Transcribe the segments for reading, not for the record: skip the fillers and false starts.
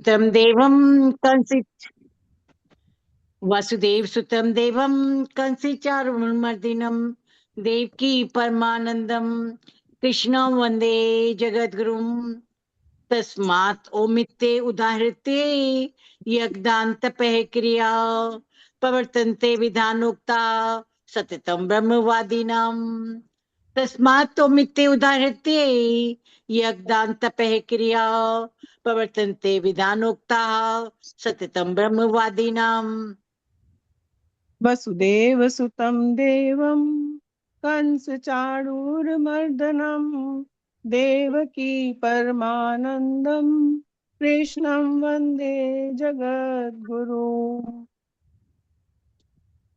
सुतं देवं कंसि वसुदेव सुतं देवं कंसि चारुमर्दिनं देवकी परमानंदम कृष्णं वंदे जगद्गुरुं तस्मात् ओमित्ते उदाहृत्य यज्ञान्तपः क्रिया प्रवर्तन्ते विधानोक्ता सततं ब्रह्मवादिनां तस्मात् ओमित्ते उदाहृत्य यज्ञान्तपः क्रिया प्रवर्तन्ते विधानोक्ता सततं ब्रह्मवादिनां वसुदेव सुतं देवं कंस चाणूरमर्दनं देवकी परमानंदम कृष्णं वंदे जगद्गुरु।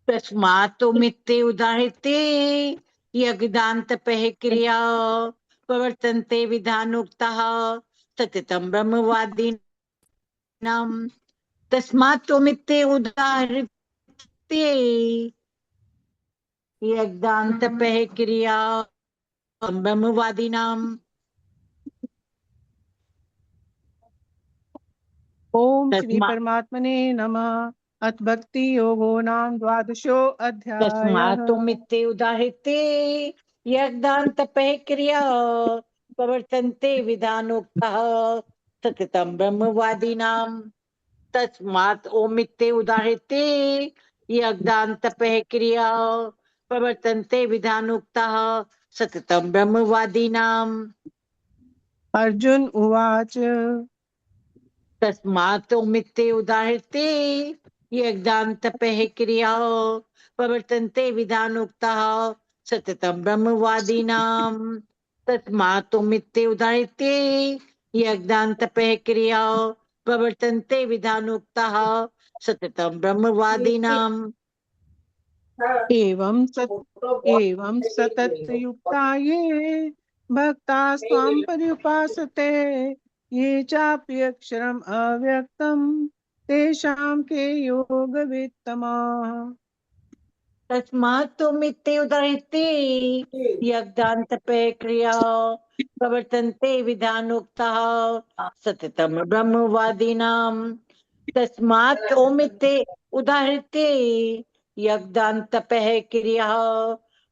तस्मात्मित्ते उदाहृते यज्ञान्तपः क्रिया प्रवर्तन्ते विधानोक्ताः सततं ब्रह्मवादिनां तस्मात्मित्ते उदाहृते यज्ञान्तपः क्रिया ब्रह्मवादिनां। ओम श्री परमात्मने नमः। अथ भक्ति योगो नाम द्वादशो अध्यायः। तस्मात्मित्ते उदाहृते यज्ञान्तपः क्रिया प्रवर्तन्ते विधानोक्ताः सततं ब्रह्मवादिनां तस्मात् ओमित्ते उदाहृते यज्ञान्तपः क्रिया प्रवर्तन्ते विधानोक्ताः सततं ब्रह्मवादिनाम्। अर्जुन उवाच तस्मात् ओमित्ते उदाहृते यज्ञान्तपः क्रिया प्रवर्तन्ते विधानोक्ताः सततं ब्रह्मवादिनाम् तस्मात् ओमित्ते उदाहृते यज्ञान्तपः क्रिया प्रवर्तन्ते विधानोक्ताः सततं ब्रह्मवादिनाम्। एवं सतत युक्ता ये भक्ता स्वाम पर्युपासते ये चाप्यक्षरम अव्यक्तम तेषां के योग वित्तमाः। तस्मात् मित्ते उदाहृते यज्ञान्तपः क्रिया प्रवर्तन्ते विधानोक्ताः सततं ब्रह्मवादिनां तस्मात् ओमित्ते उदाहृते यज्ञान्तपः क्रिया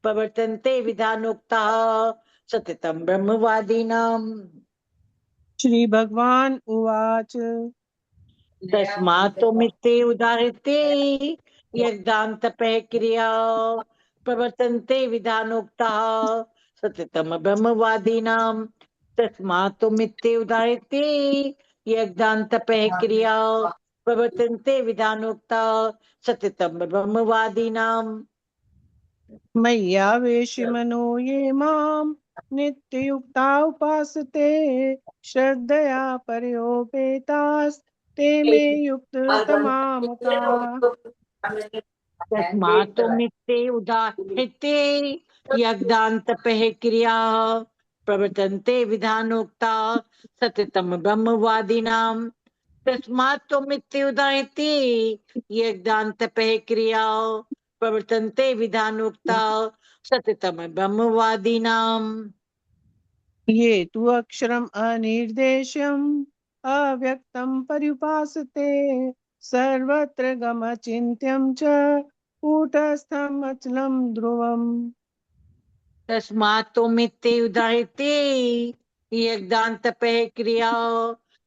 प्रवर्तन्ते विधानोक्ताः सततं ब्रह्मवादिनां। श्री भगवान उवाच तस्मात् मित्ते उदाहृते यज्ञान्तपः क्रिया प्रवर्तन्ते विधानोक्ताः सततं ब्रह्मवादिनां तस्मात् मित्ते उदाहृते यज्ञान्तपः क्रिया प्रवर्तन्ते विधानोक्ताः सततं ब्रह्मवादिनाम्। मय्यावेशिमनो ये मां नित्ययुक्ता उपासते श्रद्धया पर्योपेतास्ते मे युक्ततमा मताः। तस्मात् मित्ते उदाहृते यज्ञान्तपः क्रिया प्रवर्तन्ते विधानोक्ता सततं ब्रह्मवादिनां तस्मात् मित्ते उदाहृते यज्ञान्तपः क्रिया प्रवर्तन्ते विधानोक्ता सततं ब्रह्मवादिनाम्। ये तु अक्षरम् अनिर्देश्यम् अव्यक्तं पर्युपासते सर्वत्र गमचिन्त्यं च कूटस्थम् अचलं ध्रुवम्। तस्मात् मित्ते उदाहृते यज्ञान्तपः क्रिया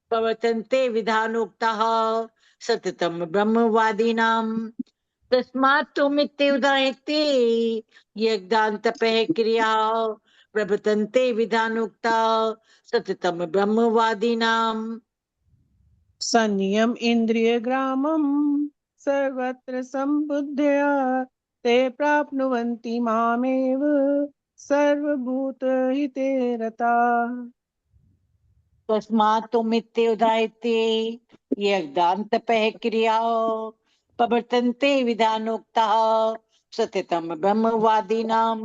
प्रवर्तन्ते विधानोक्ताः सततं ब्रह्मवादिनां तस्मात् मित्ते उदाहृते यज्ञान्तपः क्रिया प्रवर्तन्ते विधानोक्ता सततं ब्रह्मवादिनाम्। संयम इंद्रिय ग्रामं सर्वत्र संबुद्धया ते प्राप्नुवन्ति मामेव सर्वभूतहिते रताः। तस्मात् मित्ते उदाहृते यज्ञान्तपः क्रिया प्रवर्तन्ते विधानोक्ताः सततं ब्रह्मवादिनां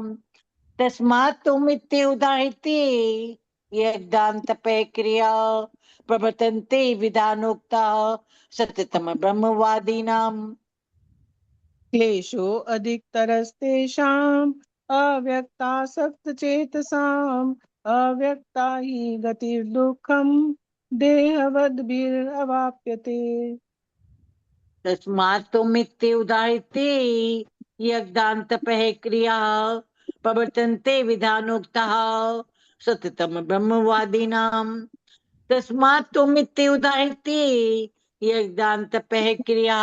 तस्मात् मित्ते उदाहृते यज्ञान्तपः क्रिया प्रवर्तन्ते विधानोक्ताः सततं ब्रह्मवादिनाम्। क्लेशो अधिकतरस्तेषाम् अव्यक्तासक्तचेतसाम् अव्यक्ता हि गतिर्दुःखम् देहवद्भिरवाप्यते। तस्मात् मित्ते उदाहृते यज्ञान्तपः क्रिया प्रवर्तन्ते विधानोक्तः सततं ब्रह्मवादिनां। तस्मात् मित्ते उदाहृते यज्ञान्तपः क्रिया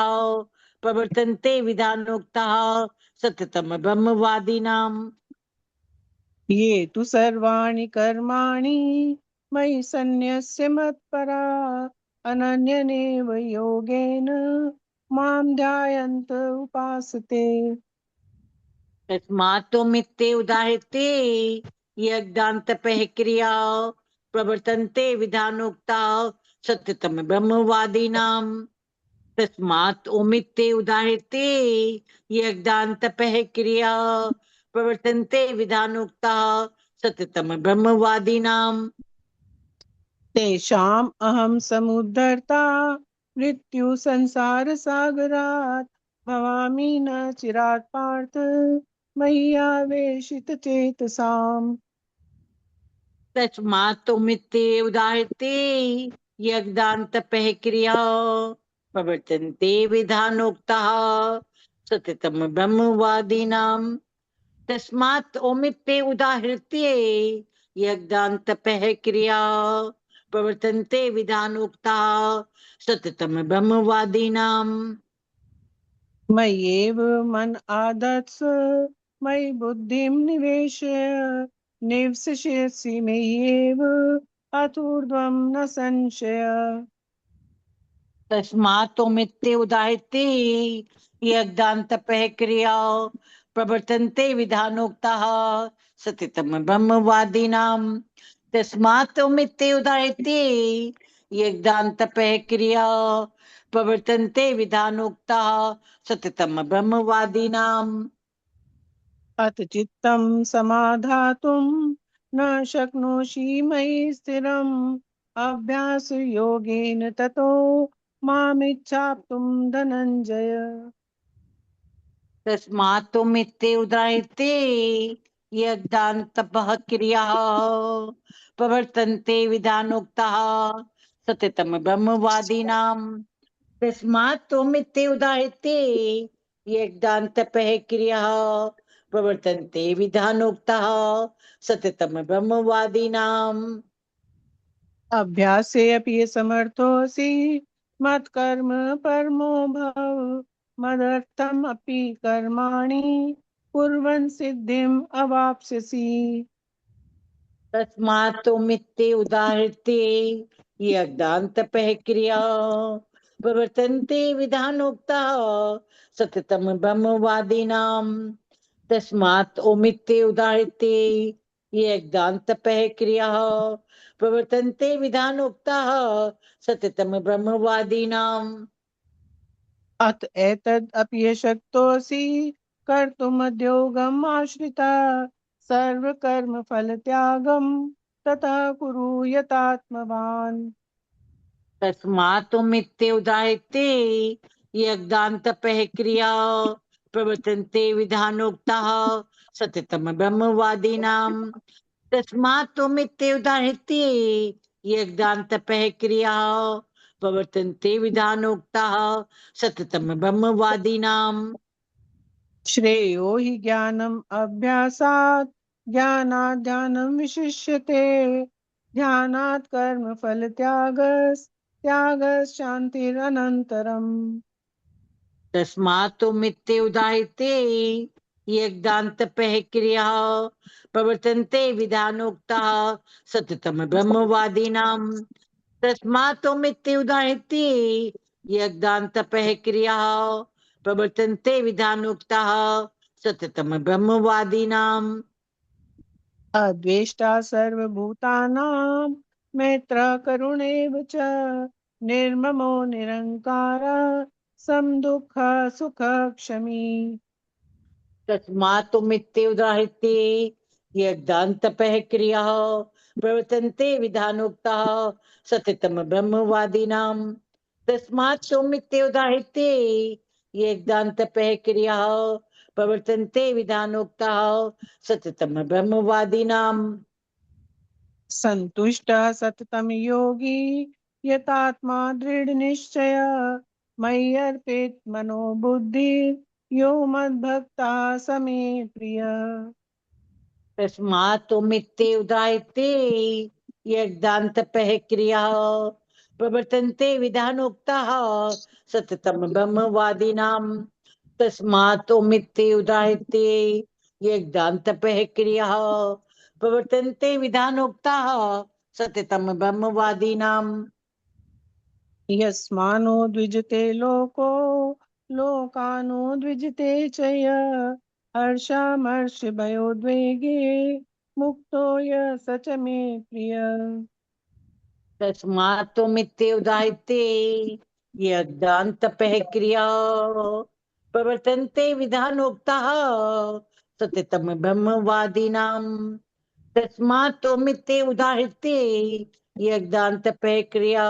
प्रवर्तन्ते विधानोक्तः सततं ब्रह्मवादिनां। ये तु सर्वाणि कर्माणि मयि सन्न्यस्य मत्परा अनन्यनेव योगेन मां ध्यायन्त उपासते। तस्मात् मित्ते उदाहृते यज्ञान्तपः क्रिया प्रवर्तन्ते विधानोक्ता सत्यतम ब्रह्मवादिनां। तस्मात् मित्ते उदाहृते यज्ञान्तपः क्रिया प्रवर्तन्ते विधानोक्ता सत्यतम ब्रह्मवादिनां। तेषाम् अहं समुद्धर्ता मृत्यु संसार सागरात् भवामि न चिरात् पार्थ मय्यावेशित चेतसाम्। तस्मात् मित्ते उदाहृते यज्ञान्तपः क्रिया प्रवर्तन्ते विधानोक्तः सततं ब्रह्मवादिनां। तस्मात् ओमित्ते उदाहृत्य यज्ञान्तपः क्रिया प्रवर्तन्ते विधानोक्ता सततं ब्रह्मवादिनां। मय्येव मन आदत्स मयि बुद्धिं निवेशय निवसिष्यसि मय्येव अतूर्ध्वं न संशय। तस्मात् ओमित्ते उदाहृत्य यज्ञान्तपः क्रिया प्रवर्तन्ते विधानोक्ताः सततं ब्रह्मवादिनां। तस्मात् ओमित्ते उदाहृत्य यज्ञान्तपः क्रिया प्रवर्तन्ते विधानोक्ताः सततं ब्रह्मवादिनां। अथ चित्तं समाधातुं न शक्नोषि मयि स्थिरम् अभ्यास योगेन ततो मामिच्छाप्तुं धनञ्जय। तस्मात् मित्ते उदाहृते यज्ञान्तपः क्रिया प्रवर्तन्ते विधानोक्ताः सततं ब्रह्मवादिनां। तस्मात् मित्ते उदाहृते यज्ञान्तपः क्रिया प्रवर्तन्ते विधानोक्ताः सततं ब्रह्मवादिनां। अभ्यासेऽपि समर्थोऽसि मत्कर्म परमो भव मदर्थमपि कर्माणि कुर्वन् सिद्धिम् अवाप्स्यसि। तस्मात् मित्ते उदाहृते यज्ञान्तपः क्रिया प्रवर्तन्ते विधानोक्ता सततं ब्रह्मवादिनां। तस्मात् मित्ते उदाहृते यज्ञान्तपः क्रिया प्रवर्तन्ते विधानोक्ता सततं ब्रह्मवादिनां। अत एतदपि शक्तोऽसि कर्तुमद्योगम् आश्रिता सर्वकर्मफलत्यागं ततः कुरु यतात्मवान्। तस्मात् मित्ते उदाहृते यज्ञान्तपः क्रिया प्रवर्तन्ते विधानोक्ताः सततं ब्रह्मवादिनां। तस्मात् मित्ते उदाहृते यज्ञान्तपः क्रिया प्रवर्तन्ते विधानोक्ताः सततं ब्रह्मवादिनां। श्रेयो हि ज्ञानम् अभ्यासात् ज्ञानात् ध्यानं विशिष्यते ध्यानात् कर्मफल त्यागस् शान्तिरनन्तरम्। तस्मात् मित्ते उदाहृते यज्ञान्तपः क्रिया प्रवर्तन्ते विधानोक्ताः सततं ब्रह्मवादिनां। तस्मात् मित्ते उदाहृते यज्ञान्तपः क्रिया प्रवर्तन्ते विधानोक्ताः सततं ब्रह्मवादिनां। अद्वेष्टा सर्वभूतानां मैत्रः करुणैव च निर्ममो निरङ्कारः समदुःखः सुखः क्षमी। तस्मात् मित्ते उदाहृते यज्ञान्तपः क्रिया प्रवर्तन्ते विधानोक्ताः सततं ब्रह्मवादिनां। तस्मात् मित्ते उदाहृते यज्ञान्तपः क्रिया प्रवर्तन्ते विधानोक्ताः सततं ब्रह्मवादिनां। संतुष्टः सततं योगी यतात्मा दृढ़ निश्चय मयि अर्पित मनो बुद्धि यो मद्भक्ता समे प्रिय। तस्मात् मित्ते उदाहृते यज्ञान्तपः क्रिया प्रवर्तन्ते विधानोक्ताः सततं ब्रह्मवादिनां। तस्मात् मित्ते उदाहृते यज्ञान्तपः क्रिया प्रवर्तन्ते विधानोक्ताः सततं ब्रह्मवादिनां। यस्मानो द्विजते लोको लोकानो द्विजते च यः हर्षामर्ष भयोद्वेगे मुक्तो यः स च मे प्रिय। तस्मात् मित्ते उदाहृते यज्ञान्तपः क्रिया प्रवर्तन्ते विधानोक्ताः सततं ब्रह्मवादिनां। तस्मात् मित्ते उदाहृते यज्ञान्तपः क्रिया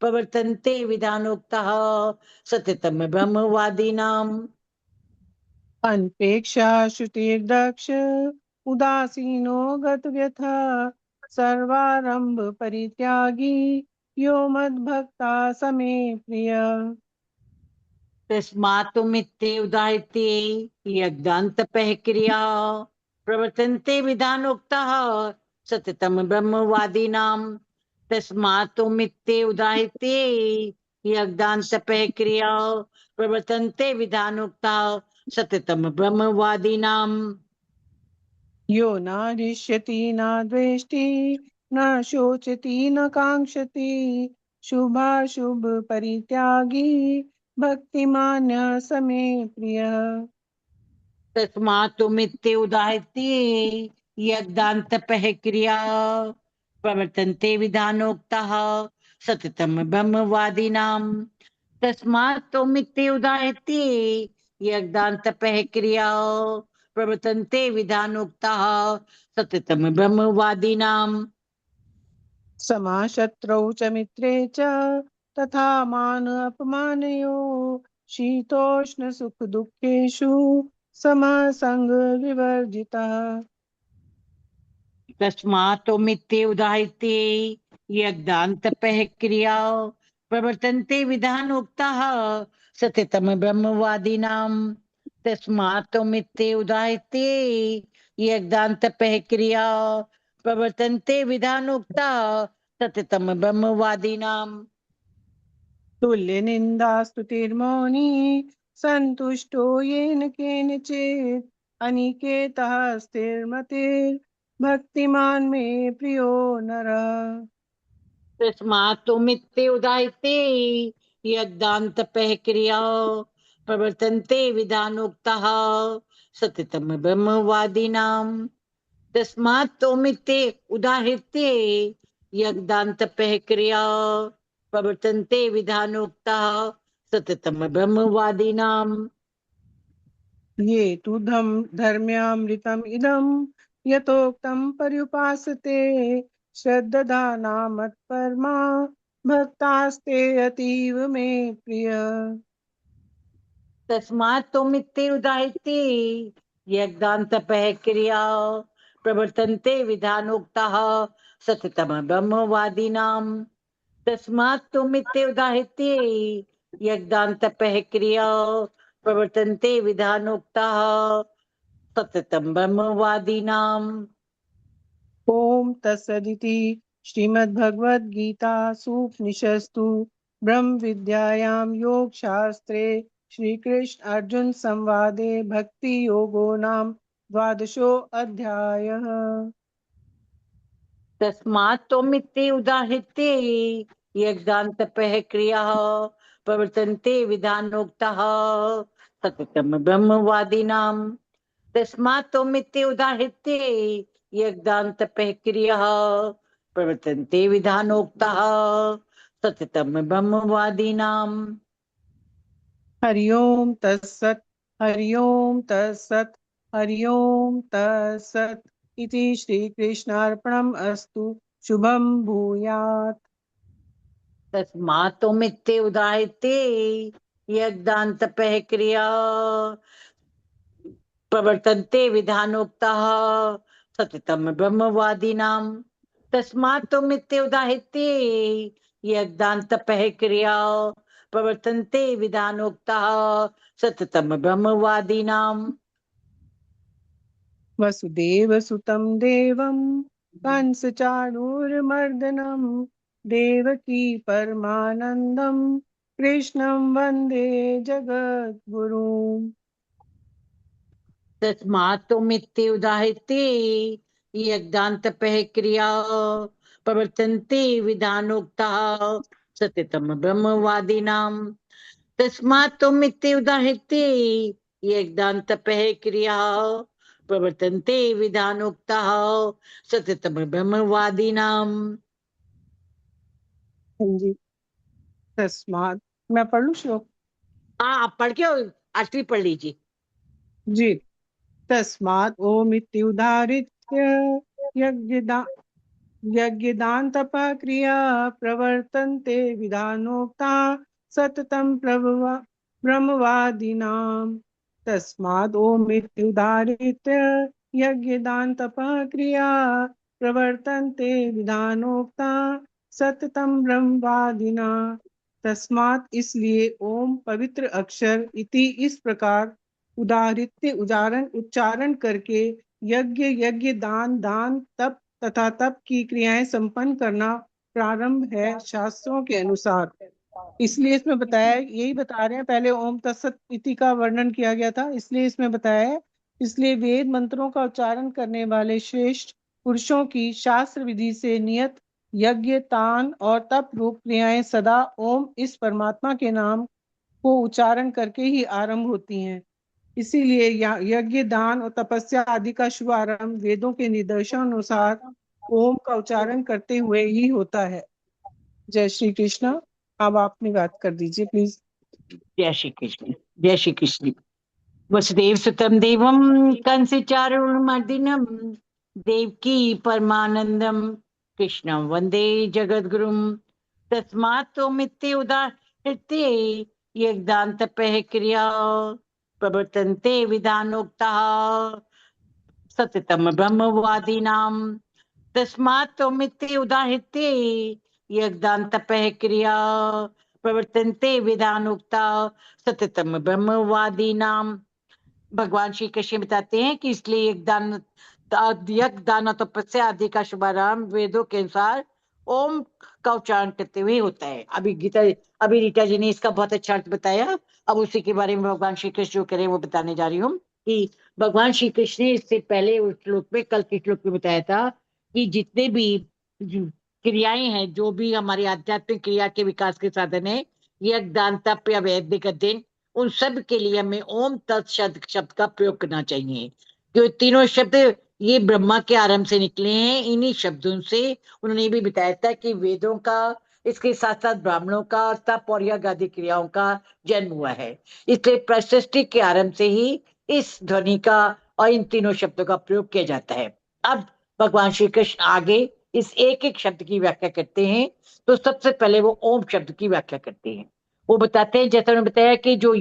प्रवर्तन्ते विधानोक्ताः सततं ब्रह्मवादिनां। अनपेक्षा श्रुतिर्दक्ष उदासीनो गतव्यथा सर्वारंभ परित्यागी यो मद्भक्ता समे प्रिय। तस्मात् मित्ते उदाहृते यज्ञान्तपः क्रिया प्रवर्तन्ते विधानोक्ताः सततं ब्रह्मवादिनां। तस्मात् मित्ते उदाहृते यज्ञान्तपः क्रिया प्रवर्तन्ते विधानोक्ताः सततं ब्रह्मवादिनां। यो न हृष्यति न द्वेष्टि न शोचति न कांक्षति शुभाशुभ परित्यागी भक्तिमान्य समे प्रिय। तस्मात् मित्ते उदाहृते यज्ञान्तपः क्रिया प्रवर्तन्ते विधानोक्ताः सततं ब्रह्मवादिनां। तस्मात् मित्ते उदाहृते यज्ञान्तपः क्रिया प्रवर्तन्ते विधानोक्ताः सततं ब्रह्मवादिनां। समाशत्रौ च मित्रे च तथा मान अपमानयो शीतोष्ण सुख दुखेषु समसंग विवर्जितः। तस्मात् मित्ते उदाहृते यज्ञान्तपः क्रिया प्रवर्तन्ते विधानोक्ताः सततं ब्रह्मवादिनां। तस्मात् मित्ते उदाहृते यज्ञान्तपः क्रिया प्रवर्तन्ते विधानोक्ताः सततं ब्रह्मवादिनां। तुल्य निंदा स्तुतिर्मौनी संतुष्टो येन केनचित् अनिकेतः स्थिरमतिर् भक्तिमान् मे प्रियो नरः। तस्मात् मित्ते उदाहृते यज्ञान्तपः क्रिया प्रवर्तन्ते विधानोक्ताः सततं ब्रह्मवादिनां। तस्मात् मित्ते उदाहृते यज्ञान्तपः क्रिया प्रवर्तन्ते विधानोक्ताः सततं ब्रह्मवादिनां। ये तु धर्म्यामृतम् इदं यथोक्तं पर्युपासते श्रद्धाना मत्परमा भक्तास्ते अतीव मे प्रिय। तस्मात् मित्ते उदाहृते यज्ञान्तपः क्रिया प्रवर्तन्ते विधानोक्ताः सततं ब्रह्मवादिनां। तस्मात् मित्ते उदाहृते यज्ञान्तपः क्रिया प्रवर्तन्ते विधानोक्ताः सततं ब्रह्मवादिनां। ओम तत्सदिति श्रीमद्भगवद्गीतासूपनिषत्सु ब्रह्म विद्यायां योग शास्त्रे श्री कृष्ण अर्जुन संवादे भक्ति योगो नाम द्वादशो अध्यायः। तस्मात् मित्ते उदाहृते यज्ञान्तपः क्रिया प्रवर्तन्ते विधानोक्ताः सततं ब्रह्मवादिनां। तस्मात् मित्ते उदाहृते यज्ञान्तपः क्रिया प्रवर्तन्ते विधानोक्ताः सततं ब्रह्मवादिनां। हरि ओम तत्सत् हरि ओम तत्सत् हरि ओम तत्सत् इति श्री कृष्णार्पणम् अस्तु। शुभम भूयात्। तस्मात् मित्ते उदाहृते यज्ञान्तपः क्रिया प्रवर्तन्ते विधानोक्ताः सततं ब्रह्मवादिनां। तस्मात् त्वमित्य उदाहृत्य यज्ञान्त क्रिया प्रवर्तन्ते विधानोक्ता सततम ब्रह्मवादीनाम। वसुदेव सुतं देवं कंस चाणूरमर्दनं देवकी परमानंदं कृष्णं वंदे जगद्गुरुम्। तस्मात् त्वमित्य उदाहृत्य यज्ञान्त क्रिया प्रवर्तन्ते विधानोक्ता सततम ब्रह्मवादीनाम। तस्मात् त्वमित्य उदाहृत्य यज्ञान्त क्रिया प्रवर्तन्ते विधानोक्ता सततम ब्रह्मवादीनाम। हाँ जी। तस्मात्, मैं पढ़ लूं श्लोक? हाँ, आप पढ़ के आठवीं पढ़ लीजिए जी। तस्मात् ओमित्युदाहृत्य यज्ञदा यज्ञदान तपः क्रिया प्रवर्तन्ते विधानोक्ता सततं ब्रह्मवादिनाम्। तस्मात् ओमित्युदाहृत्य यज्ञदान तपः क्रिया प्रवर्तन्ते विधानोक्ता सततं ब्रह्मवादिना। तस्मात् इसलिए ओम पवित्र अक्षर इति इस प्रकार उदाहृत्य उच्चारण करके यज्ञ यज्ञ दान दान तप तथा तप की क्रियाएं संपन्न करना प्रारंभ है शास्त्रों के अनुसार। इसलिए इसमें बताया, यही बता रहे हैं, पहले ओम तत्सत इति का वर्णन किया गया था, इसलिए इसमें बताया है। इसलिए वेद मंत्रों का उच्चारण करने वाले श्रेष्ठ पुरुषों की शास्त्र विधि से नियत यज्ञ तान और तप रूप क्रियाएं सदा ओम इस परमात्मा के नाम को उच्चारण करके ही आरंभ होती हैं। इसीलिए यज्ञ दान और तपस्या आदि का शुभारंभ वेदों के निर्देशों अनुसार ओम का उच्चारण करते हुए ही होता है। जय श्री कृष्ण। अब आपने बात कर दीजिए प्लीज। जय श्री कृष्ण। जय श्री कृष्ण। वसुदेव सुतम देवम कंस चारुर्मर्दिनम देवकी परमानंदम कृष्णं वंदे जगद्गुरुम। तस्मात् त्वमित्य उदाहृत्य यज्ञान्त क्रिया प्रवर्तन्ते विधानोक्ता सततम ब्रह्मवादीनाम। तस्मात् त्वमित्य उदाहृत्य यज्ञान्त क्रिया प्रवर्तन्ते विधानोक्ता सततम ब्रह्मवादीनाम। भगवान श्री कृष्ण बताते हैं कि इसलिए यज्ञ दान और तपस्या आदि का शुभारंभ वेदों के अनुसार ओम का उच्चारण करते हुए होता है। अभी रीटा जी ने इसका बहुत अच्छा अर्थ बताया। अब उसी के बारे में भगवान श्री कृष्ण जो करें वो बताने जा रही हूँ कि भगवान श्री कृष्ण ने इससे पहले उस श्लोक में, कल के श्लोक में बताया था कि जितने भी क्रियाएं हैं, जो भी हमारी आध्यात्मिक क्रिया के विकास के साधन है, यज्ञ दान तप या वैदिक अध्ययन, उन सब के लिए हमें ओम तत् शब्द का प्रयोग करना चाहिए। क्यों तीनों शब्द ये ब्रह्मा के आरंभ से निकले हैं। इन्हीं शब्दों से उन्होंने ये भी बताया था कि वेदों का, इसके साथ साथ ब्राह्मणों का तप और यज्ञ आदि क्रियाओं का जन्म हुआ है। इसलिए प्रसृष्टि के आरंभ से ही इस ध्वनि का और इन तीनों शब्दों का प्रयोग किया जाता है। अब भगवान श्री कृष्ण आगे इस एक एक शब्द की व्याख्या करते हैं। तो सबसे पहले वो ओम शब्द की व्याख्या करते हैं। वो बताते हैं, जैसा उन्होंने बताया कि जो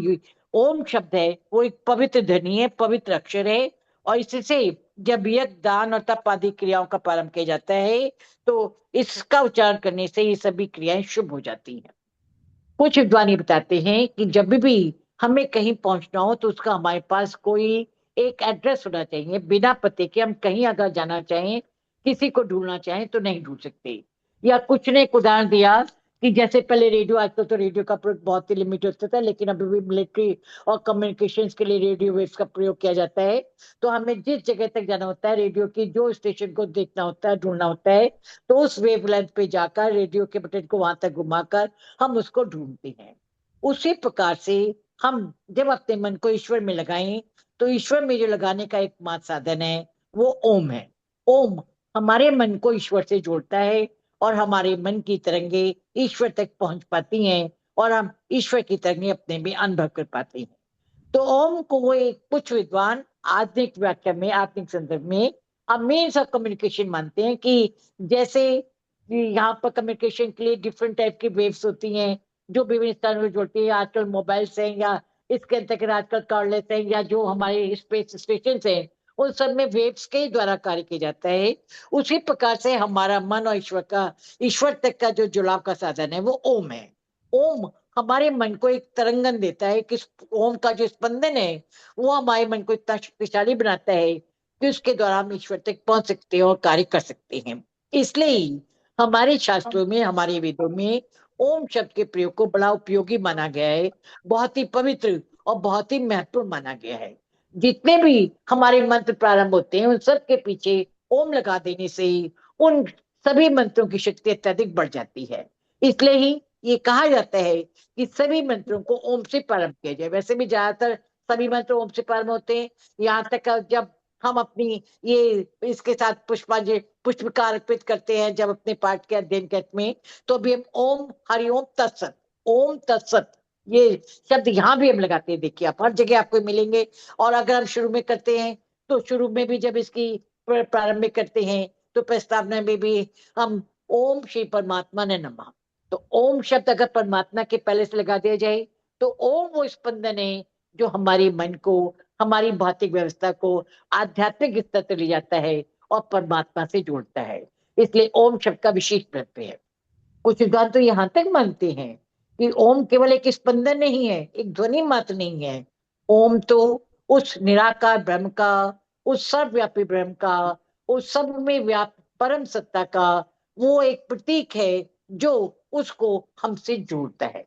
ओम शब्द है वो एक पवित्र ध्वनि है, पवित्र अक्षर है। और इससे जब यज्ञ दान और तप आदि क्रियाओं का प्रारंभ किया जाता है तो इसका उच्चारण करने से ये सभी क्रियाएं शुभ हो जाती हैं। कुछ विद्वान ये बताते हैं कि जब भी हमें कहीं पहुंचना हो तो उसका हमारे पास कोई एक एड्रेस होना चाहिए। बिना पते के हम कहीं अगर जाना चाहें, किसी को ढूंढना चाहें तो नहीं ढूंढ सकते। या कुछ ने एक उदाहरण दिया कि जैसे पहले रेडियो, आजकल तो रेडियो का प्रयोग बहुत ही लिमिट होता था, लेकिन अभी भी मिलिट्री और कम्युनिकेशंस के लिए रेडियो वेव्स का प्रयोग किया जाता है। तो हमें जिस जगह तक जाना होता है, रेडियो की जो स्टेशन को देखना होता है, ढूंढना होता है, तो उस वेवलेंथ पे जाकर रेडियो के बटन को वहां तक घुमाकर हम उसको ढूंढते हैं। उसी प्रकार से हम जब अपने मन को ईश्वर में लगाएं तो ईश्वर में जो लगाने का एकमात्र साधन है वो ओम है। ओम हमारे मन को ईश्वर से जोड़ता है और हमारे मन की तरंगे ईश्वर तक पहुंच पाती हैं और हम ईश्वर की तरंगे अपने में अनुभव कर पाते हैं। तो ओम को वो एक कुछ विद्वान आधुनिक व्याख्या में, आधुनिक संदर्भ में हम मीन्स ऑफ कम्युनिकेशन मानते हैं कि जैसे यहाँ पर कम्युनिकेशन के लिए डिफरेंट टाइप की वेव्स होती हैं जो विभिन्न स्थानों में जोड़ती है। आजकल मोबाइल से या इसके अंतर्गत आजकल कॉर्डलेस है या जो हमारे स्पेस स्टेशन हैं उन सब में वेव्स के द्वारा कार्य किया जाता है। उसी प्रकार से हमारा मन और ईश्वर तक का जो जुड़ाव का साधन है वो ओम है। ओम हमारे मन को एक तरंगन देता है कि ओम का जो स्पंदन है वो हमारे मन को इतना शक्तिशाली बनाता है कि उसके द्वारा हम ईश्वर तक पहुंच सकते हैं और कार्य कर सकते हैं। इसलिए ही हमारे शास्त्रों में, हमारे वेदों में ओम शब्द के प्रयोग को बड़ा उपयोगी माना गया है, बहुत ही पवित्र और बहुत ही महत्वपूर्ण माना गया है। जितने भी हमारे मंत्र प्रारंभ होते हैं उन सब के पीछे ओम लगा देने से ही उन सभी मंत्रों की शक्ति अत्यधिक बढ़ जाती है। इसलिए ही ये कहा जाता है कि सभी मंत्रों को ओम से प्रारंभ किया जाए। वैसे भी ज्यादातर सभी मंत्र ओम से प्रारंभ होते हैं। यहाँ तक जब हम अपनी ये इसके साथ पुष्पांजलि पुष्प का अर्पित करते हैं जब अपने पाठ के अध्ययन के में, तो भी हम ओम हरिओम तत्सत, ओम तत्सत ये शब्द यहाँ भी हम लगाते हैं। देखिए आप हर जगह आपको मिलेंगे। और अगर हम शुरू में करते हैं तो शुरू में भी जब इसकी प्रारंभिक करते हैं तो प्रस्तावना में भी हम ओम श्री परमात्मा ने नमः, तो ओम शब्द अगर परमात्मा के पहले से लगा दिया जाए तो ओम वो स्पंदन है जो हमारे मन को, हमारी भौतिक व्यवस्था को आध्यात्मिक स्तर तक ले जाता है और परमात्मा से जोड़ता है। इसलिए ओम शब्द का विशेष महत्व है। कुछ विद्वान तो यहाँ तक मानते हैं कि ओम केवल एक स्पंदन नहीं है, एक ध्वनि मात्र नहीं है। ओम तो उस निराकार ब्रह्म का, उस सर्वव्यापी ब्रह्म का, उस सब में व्याप्त परम सत्ता का वो एक प्रतीक है जो उसको हमसे जोड़ता है।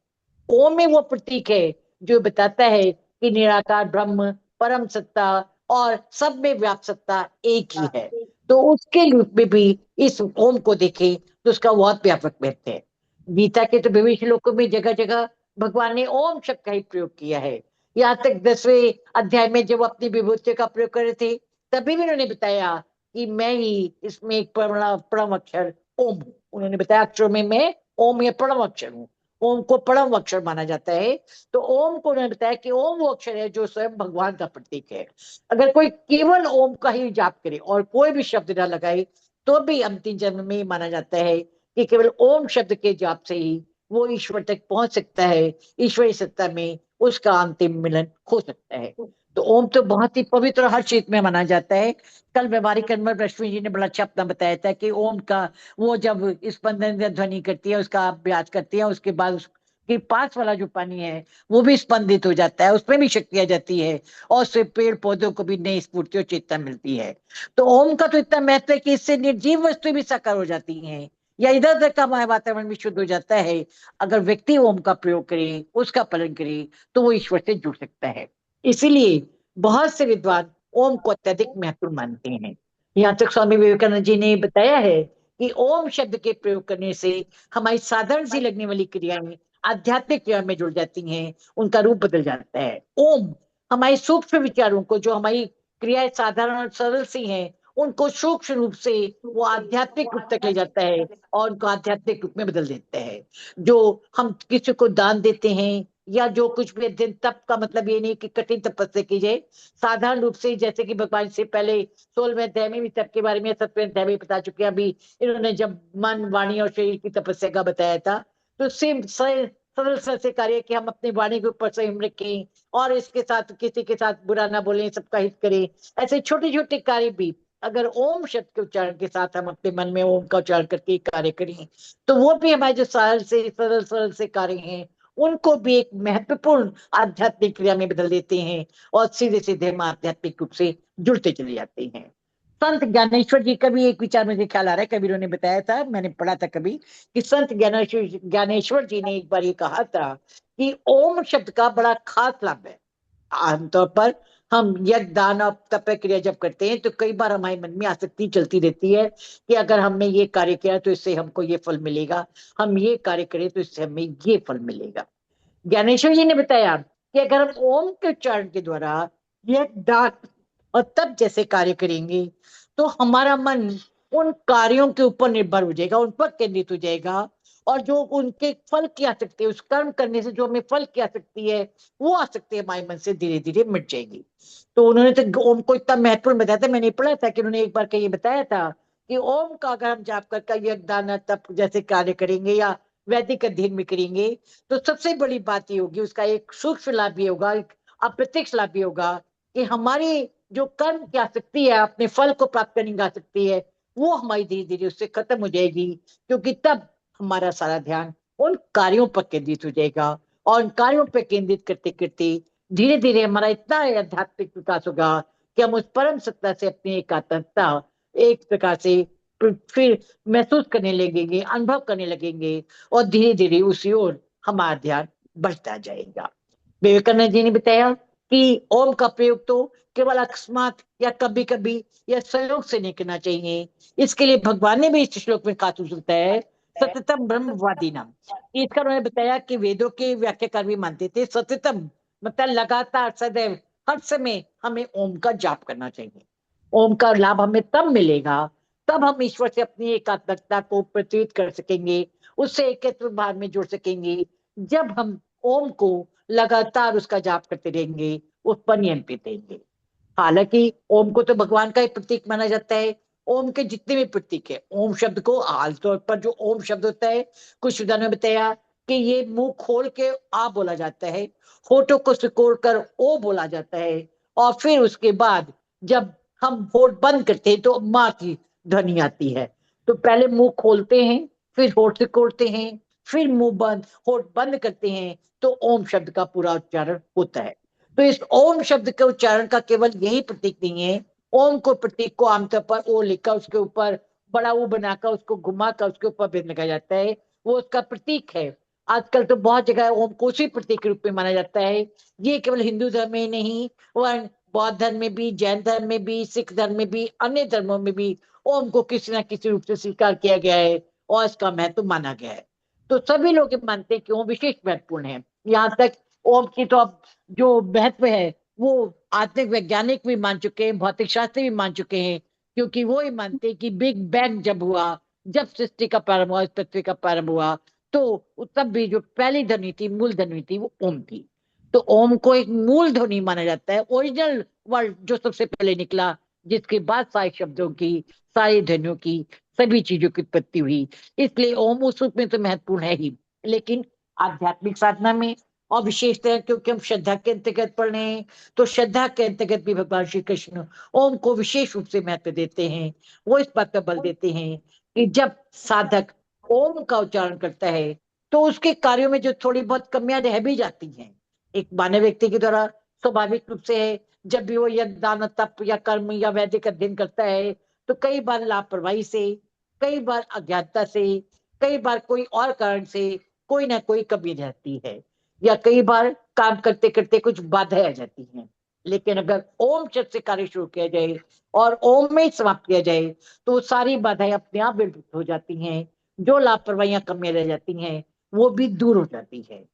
ओम में वो प्रतीक है जो बताता है कि निराकार ब्रह्म, परम सत्ता और सब में व्याप्त सत्ता एक ही है। तो उसके रूप में भी इस ओम को देखें तो उसका बहुत व्यापक महत्व है। गीता के तो विभिन्न श्लोकों में जगह जगह भगवान ने ओम शब्द का ही प्रयोग किया है। यहाँ तक 10वें अध्याय में जब अपनी विभूतियों का प्रयोग कर रहे थे तभी भी उन्होंने बताया कि मैं ही इसमें एक परम अक्षर ओम हूँ। उन्होंने बताया अक्षरों में मैं ओम या परम अक्षर हूँ। ओम को परम अक्षर माना जाता है। तो ओम को उन्होंने बताया कि ओम वो अक्षर है जो स्वयं भगवान का प्रतीक है। अगर कोई केवल ओम का ही जाप करे और कोई भी शब्द ना लगाए तो भी अंतिम जन्म में माना जाता है कि केवल ओम शब्द के जाप से ही वो ईश्वर तक पहुंच सकता है, ईश्वरी सत्ता में उसका अंतिम मिलन हो सकता है। तो ओम तो बहुत ही पवित्र हर चीज में माना जाता है। कल व्यवहारिक कर्म रश्मि जी ने बड़ा अच्छा अपना बताया था कि ओम का वो जब स्पंदन ध्वनि करती है उसका अभ्यास करती है उसके बाद उसके पास वाला जो पानी है वो भी स्पंदित हो जाता है, उसमें भी शक्ति आ जाती है और उससे पेड़ पौधों को भी नई स्फूर्ति और चेतना मिलती है। तो ओम का तो इतना महत्व है कि इससे निर्जीव वस्तु भी साकार हो जाती हैं या इधर उधर का वातावरण भी शुद्ध हो जाता है। अगर व्यक्ति ओम का प्रयोग करे, उसका पालन करे तो वो ईश्वर से जुड़ सकता है। इसीलिए बहुत से विद्वान ओम को अत्यधिक महत्वपूर्ण मानते हैं। यहाँ तक स्वामी विवेकानंद जी ने बताया है कि ओम शब्द के प्रयोग करने से हमारी साधारण सी लगने वाली क्रियाएं आध्यात्मिक क्रिया में जुड़ जाती हैं, उनका रूप बदल जाता है। ओम हमारे सूक्ष्म विचारों को, जो हमारी क्रियाएं साधारण और सरल सी हैं, उनको सूक्ष्म रूप से वो आध्यात्मिक रूप तक ले जाता है और उनको आध्यात्मिक रूप में बदल देता है। जो हम किसी को दान देते हैं या जो कुछ भी अध्ययन, तप का मतलब ये नहीं कि कठिन तपस्या की जाए। साधारण रूप से जैसे कि भगवान से पहले 16वें अध्याय में भी तप के बारे में, 7वें अध्याय में बता चुके हैं। अभी इन्होंने जब मन, वाणी और शरीर की तपस्या का बताया था तो सेम सरल से कार्य कि हम अपनी वाणी के ऊपर संयम रखें और इसके साथ किसी के साथ बुरा ना बोलें, सबका हित करें। ऐसे छोटे छोटे कार्य भी अगर ओम शब्द के उच्चारण के साथ हम अपने मन में ओम का उच्चारण करके कार्य करें तो वो भी हमारे जो सरल सरल से कार्य हैं उनको भी एक महत्वपूर्ण आध्यात्मिक क्रिया में बदल देते हैं और सीधे सीधे हम आध्यात्मिक रूप से जुड़ते चले जाते हैं। संत ज्ञानेश्वर जी का भी एक विचार मुझे ख्याल आ रहा है, कबीर ने बताया था, मैंने पढ़ा था कभी, कि संत ज्ञानेश्वर जी ने एक बार ये कहा था कि ओम शब्द का बड़ा खास लाभ है। आमतौर पर हम यज्ञ दान और तप क्रिया जब करते हैं तो कई बार हमारे मन में आसक्ति चलती रहती है कि अगर हमने ये कार्य किया तो इससे हमको ये फल मिलेगा, हम ये कार्य करें तो इससे हमें ये फल मिलेगा। ज्ञानेश्वर जी ने बताया कि अगर हम ओम के उच्चारण के द्वारा यज्ञ दान और तप जैसे कार्य करेंगे तो हमारा मन उन कार्यों के ऊपर निर्भर हो जाएगा, उन पर केंद्रित हो जाएगा और जो उनके फल की आसक्ति है, उस कर्म करने से जो हमें फल की आसक्ति है वो आसक्ति हमारे मन से धीरे धीरे मिट जाएगी। तो उन्होंने तो ओम को इतना महत्वपूर्ण बताया था, मैंने पढ़ा था कि उन्होंने एक बार का ये बताया था कि ओम का अगर हम जाप कर यज्ञ दान तप जैसे कार्य करेंगे या वैदिक अध्ययन में करेंगे तो सबसे बड़ी बात ये होगी, उसका एक सूक्ष्म लाभ भी होगा, एक अप्रत्यक्ष लाभ भी होगा कि हमारे जो कर्म की आसक्ति है, अपने फल को प्राप्त करने की आसक्ति है, वो हमारी धीरे धीरे उससे खत्म हो जाएगी। क्योंकि तब हमारा सारा ध्यान उन कार्यों पर केंद्रित हो जाएगा, और उन कार्यों पर केंद्रित करते करते धीरे धीरे हमारा इतना आध्यात्मिक विकास होगा कि हम उस परम सत्ता से अपनी एकात्मता एक प्रकार से फिर महसूस करने लगेंगे, अनुभव करने लगेंगे, और धीरे धीरे उसी ओर हमारा ध्यान बढ़ता जाएगा। विवेकानंद जी ने बताया कि ओम का प्रयोग तो केवल अकस्मात या कभी कभी या संयोग से नहीं करना चाहिए। इसके लिए भगवान ने भी इस श्लोक में कहा होता है, सततम ब्रह्मवादी नाम। इसका उन्होंने बताया कि वेदों के व्याख्याकार भी मानते थे सततम मतलब लगातार सदैव हर समय हमें ओम का जाप करना चाहिए। ओम का लाभ हमें तब मिलेगा, तब हम ईश्वर से अपनी एकात्मकता को प्रतीत कर सकेंगे, उससे एकत्व भाव में जुड़ सकेंगे, जब हम ओम को लगातार उसका जाप करते रहेंगे, उस पर नियम पे देंगे। हालांकि ओम को तो भगवान का ही प्रतीक माना जाता है। ओम के जितने भी प्रतीक है, ओम शब्द को आमतौर पर जो ओम शब्द होता है, कुछ उदाहरण में बताया कि ये मुंह खोल के आ बोला जाता है, होठों को सिकोड़ कर ओ बोला जाता है, और फिर उसके बाद जब हम होठ बंद करते हैं तो माँ की ध्वनि आती है। तो पहले मुंह खोलते हैं, फिर होठ सिकोड़ते हैं, फिर मुंह बंद होठ बंद करते हैं, तो ओम शब्द का पूरा उच्चारण होता है। तो इस ओम शब्द के उच्चारण का केवल यही प्रतीक नहीं है। ओम को प्रतीक को आमतौर पर ओ लिखकर उसके ऊपर बड़ा ओ बनाकर उसको घुमाकर उसके ऊपर भी लगाया जाता है, वो उसका प्रतीक है। आजकल तो बहुत जगह ओम को उसी प्रतीक के रूप में माना जाता है। ये केवल हिंदू धर्म में नहीं, वह बौद्ध धर्म में भी, जैन धर्म में भी, सिख धर्म में भी, अन्य धर्मों में भी ओम को किसी ना किसी रूप से स्वीकार किया गया है और इसका महत्व माना गया है। तो सभी लोग ये मानते हैं कि ओम विशेष महत्वपूर्ण है। यहाँ तक ओम की तो अब जो महत्व है वो आत्मिक वैज्ञानिक भी मान चुके हैं, भौतिक शास्त्री भी मान चुके हैं, क्योंकि वो ही मानते हैं कि बिग बैंग जब हुआ, जब सृष्टि का प्रारंभ हुआ, इस पृथ्वी का प्रारंभ हुआ, तो तब भी जो पहली ध्वनि थी, मूल ध्वनि थी, वो ओम थी। तो ओम को एक मूल ध्वनि माना जाता है, ओरिजिनल वर्ड जो सबसे पहले निकला, जिसके बाद सारे शब्दों की, सारी ध्वनियों की, सभी चीजों की उत्पत्ति हुई। इसलिए ओम उस रूप में तो महत्वपूर्ण है ही, लेकिन आध्यात्मिक साधना में और विशेषतः क्योंकि हम श्रद्धा के अंतर्गत पढ़ रहे हैं, तो श्रद्धा के अंतर्गत भी भगवान श्री कृष्ण ओम को विशेष रूप से महत्व देते हैं। वो इस बात पर बल देते हैं कि जब साधक ओम का उच्चारण करता है तो उसके कार्यों में जो थोड़ी बहुत कमियां रह भी जाती हैं, एक मानव व्यक्ति के द्वारा स्वाभाविक रूप से है, जब भी वो यज्ञ दान तप या कर्म या वैदिक अध्ययन करता है, तो कई बार लापरवाही से, कई बार अज्ञानता से, कई बार कोई और कारण से कोई ना कोई कमी रहती है, या कई बार काम करते करते कुछ बाधाएं आ जाती हैं। लेकिन अगर ओम शब्द से कार्य शुरू किया जाए और ओम में ही समाप्त किया जाए, तो वो सारी बाधाएं अपने आप विलुप्त हो जाती हैं, जो लापरवाहियां कमियां रह जाती हैं वो भी दूर हो जाती है।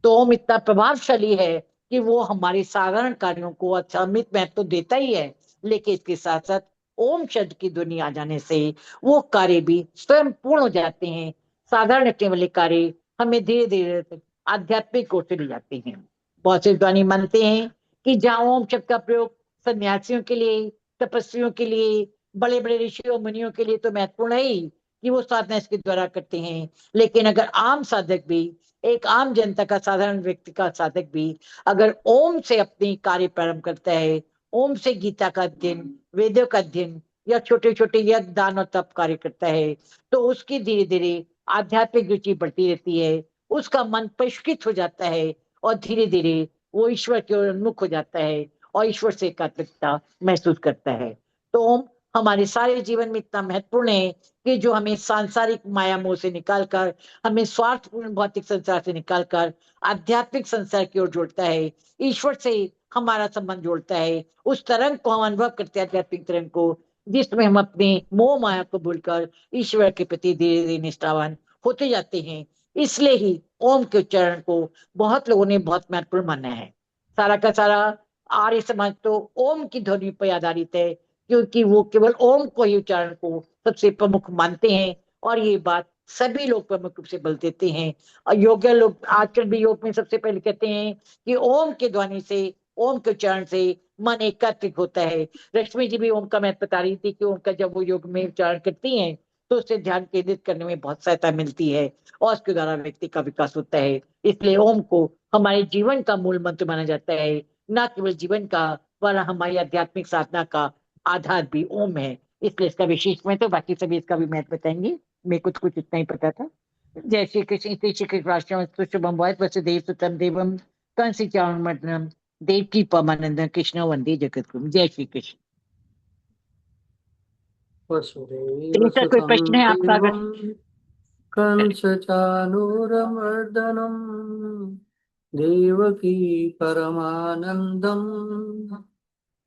तो ओम इतना प्रभावशाली है कि वो हमारे साधारण कार्यों को अच्छा अमित महत्व तो देता ही है, लेकिन इसके साथ साथ ओम शब्द की ध्वनि आ जाने से वो कार्य भी स्वयं पूर्ण हो जाते हैं। साधारण रखने वाले कार्य हमें धीरे धीरे आध्यात्मिक ओर से ले जाते हैं। बहुत से विद्वानी मानते हैं कि जहाँ ओम शब्द का प्रयोग सन्यासियों के लिए, तपस्वियों के लिए, बड़े बड़े ऋषियों मुनियों के लिए तो महत्वपूर्ण है ही कि वो साधना इसके द्वारा करते हैं, लेकिन अगर आम साधक भी, एक आम जनता का, साधारण व्यक्ति का साधक भी अगर ओम से अपनी कार्य प्रारंभ करता है, ओम से गीता का अध्ययन, वेदों का अध्ययन या छोटे छोटे यज्ञ दान और तप कार्य करता है, तो उसकी धीरे धीरे आध्यात्मिक रुचि बढ़ती रहती है, उसका मन परिष्कृत हो जाता है, और धीरे धीरे वो ईश्वर की ओर उन्मुख हो जाता है और ईश्वर से एकात्मकता महसूस करता है। तो ओम हमारे सारे जीवन में इतना महत्वपूर्ण है कि जो हमें सांसारिक माया मोह से निकालकर, हमें स्वार्थपूर्ण भौतिक संसार से निकालकर आध्यात्मिक संसार की ओर जोड़ता है, ईश्वर से हमारा संबंध जोड़ता है। उस तरंग को हम अनुभव करते हैं, आध्यात्मिक तरंग को, जिसमें हम अपने मोह माया को भूलकर ईश्वर के प्रति धीरे धीरे निष्ठावान होते जाते हैं। इसलिए ही ओम के उच्चारण को बहुत लोगों ने बहुत महत्वपूर्ण माना है। सारा का सारा आर्य समाज तो ओम की ध्वनि पर आधारित है, क्योंकि वो केवल ओम को ही उच्चारण को सबसे प्रमुख मानते हैं, और ये बात सभी लोग प्रमुख रूप से बल देते हैं। और योग लोग आजकल भी योग में सबसे पहले कहते हैं कि ओम के ध्वनि से, ओम के उच्चारण से मन एकात्मिक होता है। रश्मि जी भी ओम का महत्व बता रही थी कि ओम का जब वो योग में उच्चारण करती हैं तो उससे ध्यान केंद्रित करने में बहुत सहायता मिलती है, और उसके द्वारा व्यक्ति का विकास होता है। इसलिए ओम को हमारे जीवन का मूल मंत्र माना जाता है, न केवल जीवन का वाला हमारी आध्यात्मिक साधना का आधार भी ओम है, इसलिए इसका विशेष महत्व। तो बाकी सभी इसका भी महत्व बताएंगे, मेरे को तो कुछ इतना ही पता था। जय श्री कृष्ण। इति श्री कृष्ण शुभम भवत वसुदेव सुतम देवम कंसी चाणूरमर्दनम देवकी परमानंद कृष्ण वंदे जगत गुरु। जय श्री कृष्ण। वसुदेव सर कोई सुतं प्रश्न है आपका अगर? देवं कंसचानूरमर्दनं देवकी परमानन्दं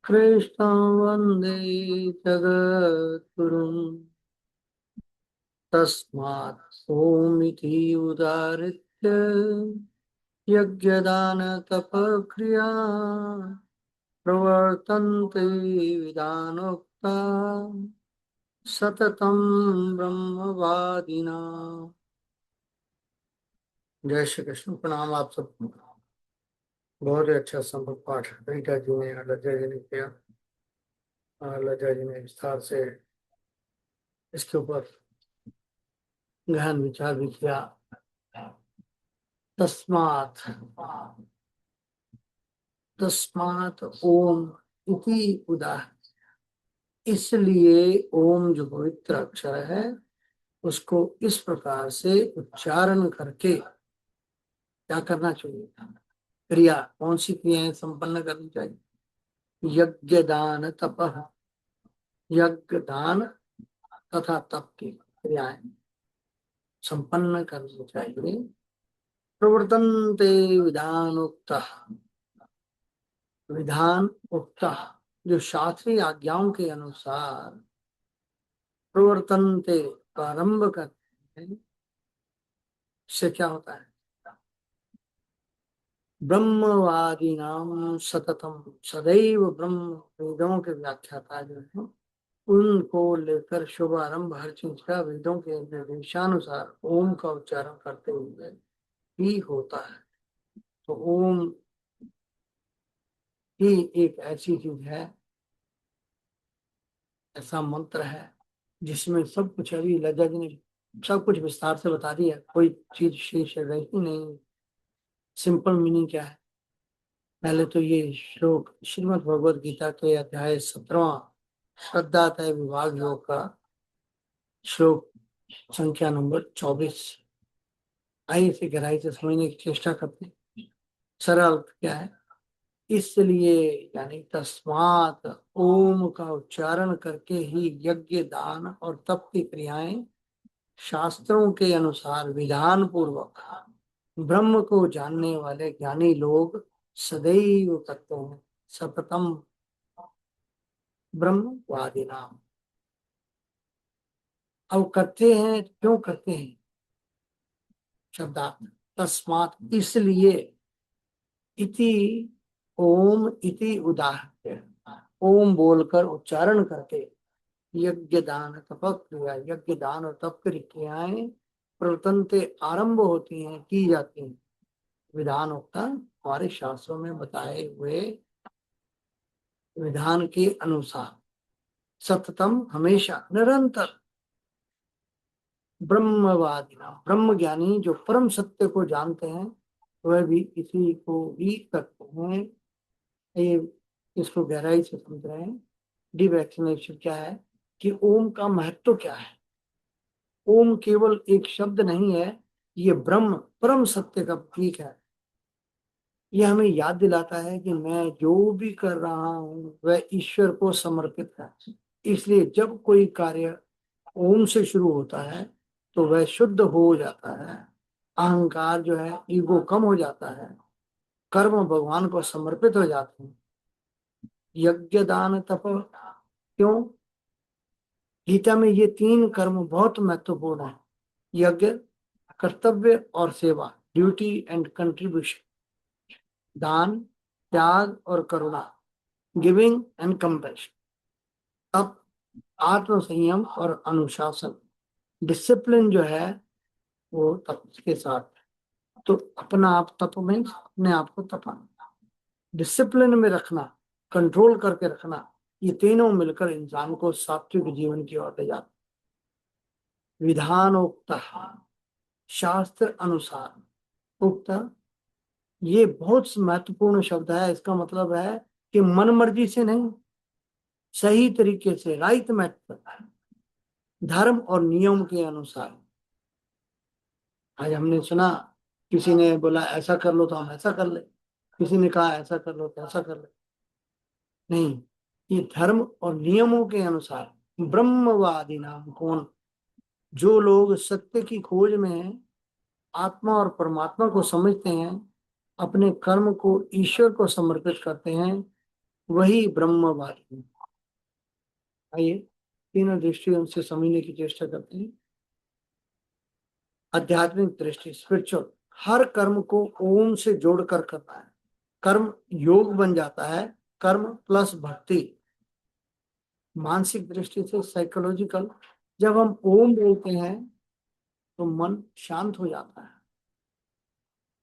कृष्णं वन्दे जगद्गुरुं। तस्मात् ओमिति उदाहृत्य यज्ञदानतपक्रिया प्रवर्तन्ते विधानोक्ता सततं ब्रह्मवादिना। जय श्री कृष्ण। प्रणाम आप सबको। बहुत ही अच्छा संभव पाठ रीटा जी ने और लज्जा जी ने किया, और लज्जा जी ने विस्तार से इसके ऊपर गहन विचार भी किया। तस्मात् तस्मात् ओम इति उदाह, इसलिए ओम जो पवित्र अक्षर है उसको इस प्रकार से उच्चारण करके क्या करना चाहिए, क्रिया कौन सी क्रियाएं संपन्न करनी चाहिए? यज्ञ दान तप, यज्ञ दान तथा तप की क्रियाएं संपन्न करनी चाहिए। प्रवर्तन्ते विधानोक्त, विधान उक्त जो शास्त्रीय आज्ञाओं के अनुसार प्रवर्तन्ते प्रारंभ करते हैं, इससे क्या होता है? ब्रह्मवादी नाम सततम, सदैव ब्रह्म वेदों के व्याख्याता जो है उनको लेकर शुभारंभ हर चीज का वेदों के निर्देशानुसार ओम का उच्चारण करते हुए ही होता है। तो ओम ही एक ऐसी चीज है, ऐसा मंत्र है जिसमें सब कुछ, अभी लज्जा जी ने सब कुछ विस्तार से बता दिया, कोई चीज शेष रही नहीं। सिंपल मीनिंग क्या है? पहले तो ये श्लोक श्रीमद् भगवद गीता के अध्याय 17वां श्रद्धातय विभाग योग का श्लोक संख्या नंबर 24। आइए इसे गहराई से समझने की चेष्टा करते हैं। सरल अर्थ क्या है? इसलिए यानी तस्मात ओम का उच्चारण करके ही यज्ञ दान और तप की क्रियाएं शास्त्रों के अनुसार विधान पूर्वक ब्रह्म को जानने वाले ज्ञानी लोग सदैव करते हैं। सततम ब्रह्मवादी नाम। अब करते हैं, क्यों करते हैं? शब्दार्थ तस्मात इसलिए, इति ओम इति उदाहरण, ओम बोलकर उच्चारण करके यज्ञ दान तप क्रिया, यज्ञ दान और तप क्रियाएं प्रवर्तन्ते आरंभ होती हैं, की जाती हैं। विधान होता हमारे शास्त्रों में बताए हुए विधान के अनुसार सततम हमेशा निरंतर ब्रह्मवादिना, ब्रह्म ज्ञानी जो परम सत्य को जानते हैं वह भी इसी को ही करते हैं। ये इसको गहराई से समझ रहे हैं। डीप एक्सप्लेनेशन क्या है कि ओम का महत्व क्या है। ओम केवल एक शब्द नहीं है, ये ब्रह्म परम सत्य का प्रतीक है। यह हमें याद दिलाता है कि मैं जो भी कर रहा हूँ वह ईश्वर को समर्पित है। इसलिए जब कोई कार्य ओम से शुरू होता है तो वह शुद्ध हो जाता है, अहंकार जो है ईगो कम हो जाता है, कर्म भगवान को समर्पित हो जाते हैं। यज्ञ दान तप, क्यों? गीता में ये तीन कर्म बहुत महत्वपूर्ण है। यज्ञ कर्तव्य और सेवा, ड्यूटी एंड कंट्रीब्यूशन। दान त्याग और करुणा, गिविंग एंड कंपैशन। तप आत्म संयम और अनुशासन, डिसिप्लिन जो है वो तप के साथ। तो अपना आप तप में अपने आप को तपाना, डिसिप्लिन में रखना, कंट्रोल करके रखना, ये तीनों मिलकर इंसान को सात्विक जीवन की ओर ले जाते। विधानोक्त, शास्त्र अनुसार। उक्त ये बहुत महत्वपूर्ण शब्द है। इसका मतलब है कि मन मर्जी से नहीं, सही तरीके से, राइट मेथड, धर्म और नियम के अनुसार। आज हमने सुना, किसी ने बोला ऐसा कर लो तो हम ऐसा कर ले, किसी ने कहा ऐसा कर लो तो ऐसा कर ले। नहीं, ये धर्म और नियमों के अनुसार। ब्रह्मवादी नाम कौन? जो लोग सत्य की खोज में हैं, आत्मा और परमात्मा को समझते हैं, अपने कर्म को ईश्वर को समर्पित करते हैं, वही ब्रह्मवादी हैं। आइए तीनों दृष्टियों से समझने की चेष्टा करते हैं। आध्यात्मिक दृष्टि, स्पिरिचुअल, हर कर्म को ओम से जोड़कर करना है। कर्म योग बन जाता है, कर्म प्लस भक्ति। मानसिक दृष्टि से, साइकोलॉजिकल, जब हम ओम बोलते हैं तो मन शांत हो जाता है,